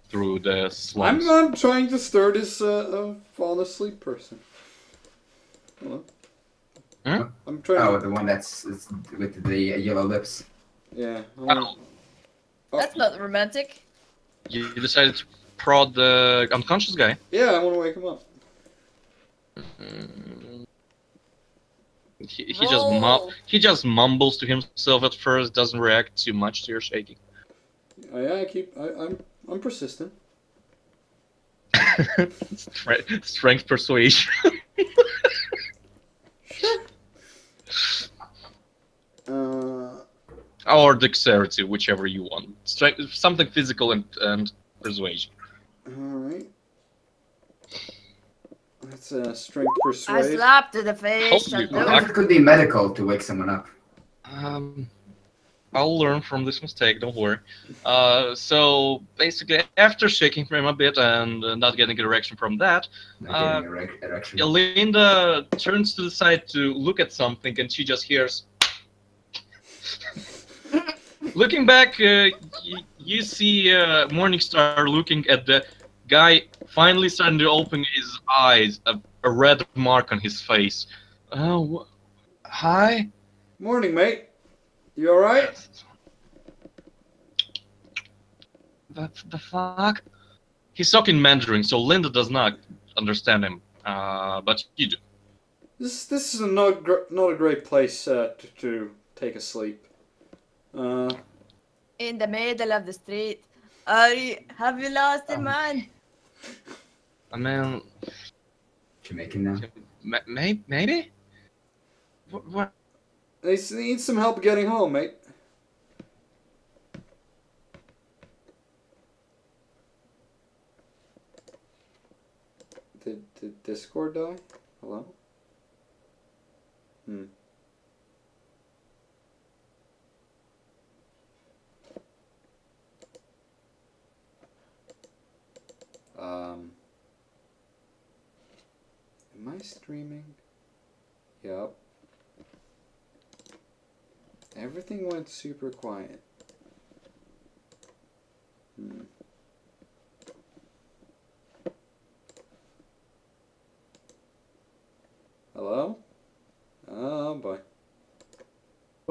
through the slums? I'm trying to stir this fall asleep person. Hello? Hmm? I'm trying. Oh, the one that's with the yellow lips. Yeah. Oh, That's not romantic. you decided to prod the unconscious guy? Yeah, I want to wake him up. Mm, Roll. he just mumbles to himself at first, doesn't react too much to your shaking. Yeah, I'm persistent. Strength persuasion. Or dexterity, whichever you want. Strength, something physical and persuasion. Alright. That's strength I persuade. slapped to the face. Holy and fuck. What if it could be medical to wake someone up? I'll learn from this mistake, don't worry. So basically, after shaking him a bit and not getting a reaction from that, Not getting an erection. Linda turns to the side to look at something, and she just hears. Looking back, you see Morningstar looking at the guy finally starting to open his eyes, a red mark on his face. Oh, hi? Morning, mate. You alright? What the fuck? He's talking Mandarin, so Linda does not understand him, but you do. This is not a great place to take a sleep. In the middle of the street. Have you lost it, man? I mean, Jamaican now. maybe? What? I need some help getting home, mate. Did Discord die? Hello? Am I streaming? Yup. Everything went super quiet. Hello? Oh boy.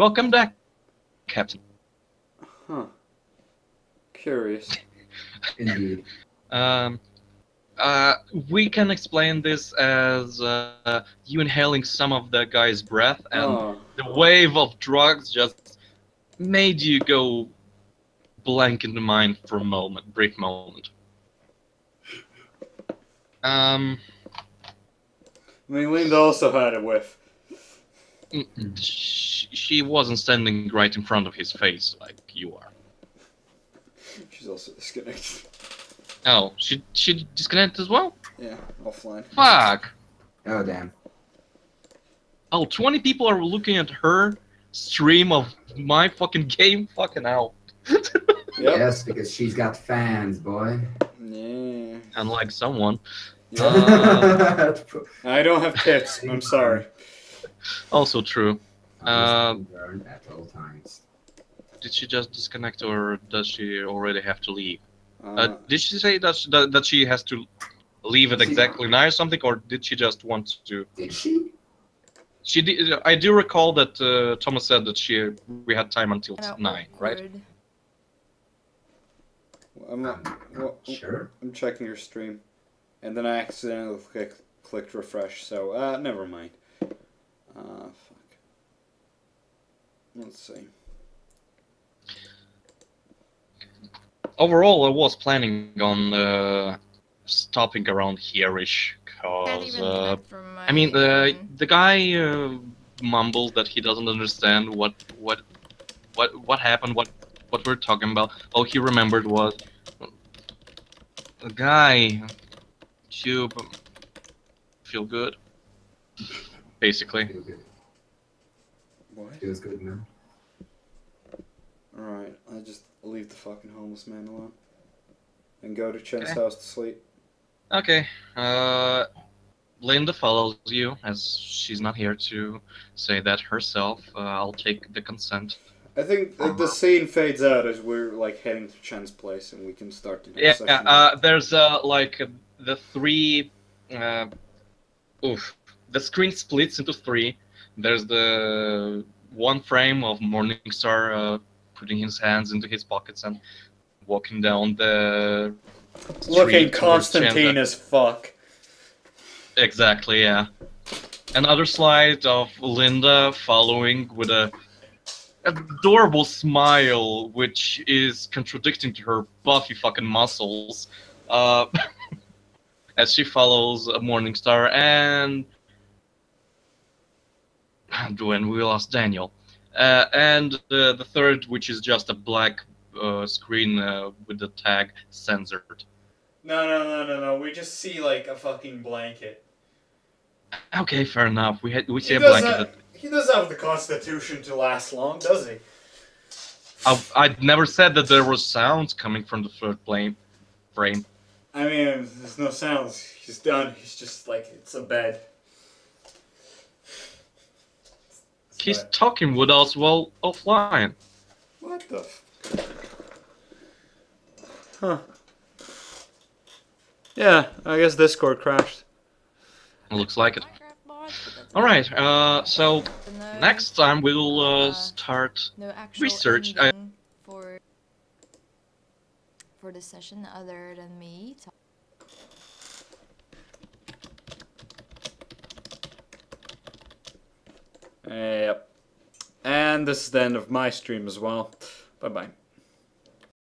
Welcome back, Captain. Huh. Curious. Indeed. Um, we can explain this as you inhaling some of the guy's breath, and Oh. the wave of drugs just made you go blank in the mind for a moment, brief moment. I mean, Linda also had a whiff. She wasn't standing right in front of his face like you are. She's also disconnected. Oh, she disconnected as well? Yeah, offline. Fuck! Oh damn. Oh, 20 people are looking at her stream of my fucking game? Fucking hell. Yep. Yes, because she's got fans, boy. Yeah. Unlike someone. I don't have tits. I'm sorry. Also true. Burned at all times. Did she just disconnect or does she already have to leave? Uh, Did she say that she has to leave at exactly 9 or something, or did she just want to? Did she? She did. I do recall that Thomas said that we had time until Kinda 9, right? awkward. Sure. I'm checking her stream, and then I accidentally clicked refresh. So never mind. Fuck. Let's see. Overall, I was planning on stopping around here-ish, Can't cause even connect from my I mean phone. the guy mumbles that he doesn't understand what happened, what we're talking about. All he remembered was a guy, tube, feel good, basically. Feels good. What? Feels good, man. Alright, I just leave the fucking homeless man alone. And go to Chen's Okay. house to sleep. Okay. Linda follows you, as she's not here to say that herself. I'll take the consent. I think like the scene fades out as we're like heading to Chen's place, and we can start the next session. Yeah, there's like the three. The screen splits into 3. There's the one frame of Morningstar putting his hands into his pockets and walking down the street Looking towards Constantine Chandler. as fuck. Exactly, yeah. Another slide of Linda following with a adorable smile, which is contradicting to her buffy fucking muscles, as she follows Morningstar and when we lost Daniel, and the third, which is just a black screen with the tag censored. No. We just see like a fucking blanket. Okay, fair enough. We see He a blanket. doesn't. He doesn't have the constitution to last long, does he? I'd never said that there was sounds coming from the third frame. I mean, there's no sounds. He's done. He's just like, it's a bed. He's talking with us while offline. What the Huh. Yeah, I guess Discord crashed. Looks like it. Minecraft mods, but that's Alright, so no, next time we'll start no actual research. ending for the session other than me. Yep. And this is the end of my stream as well. Bye-bye.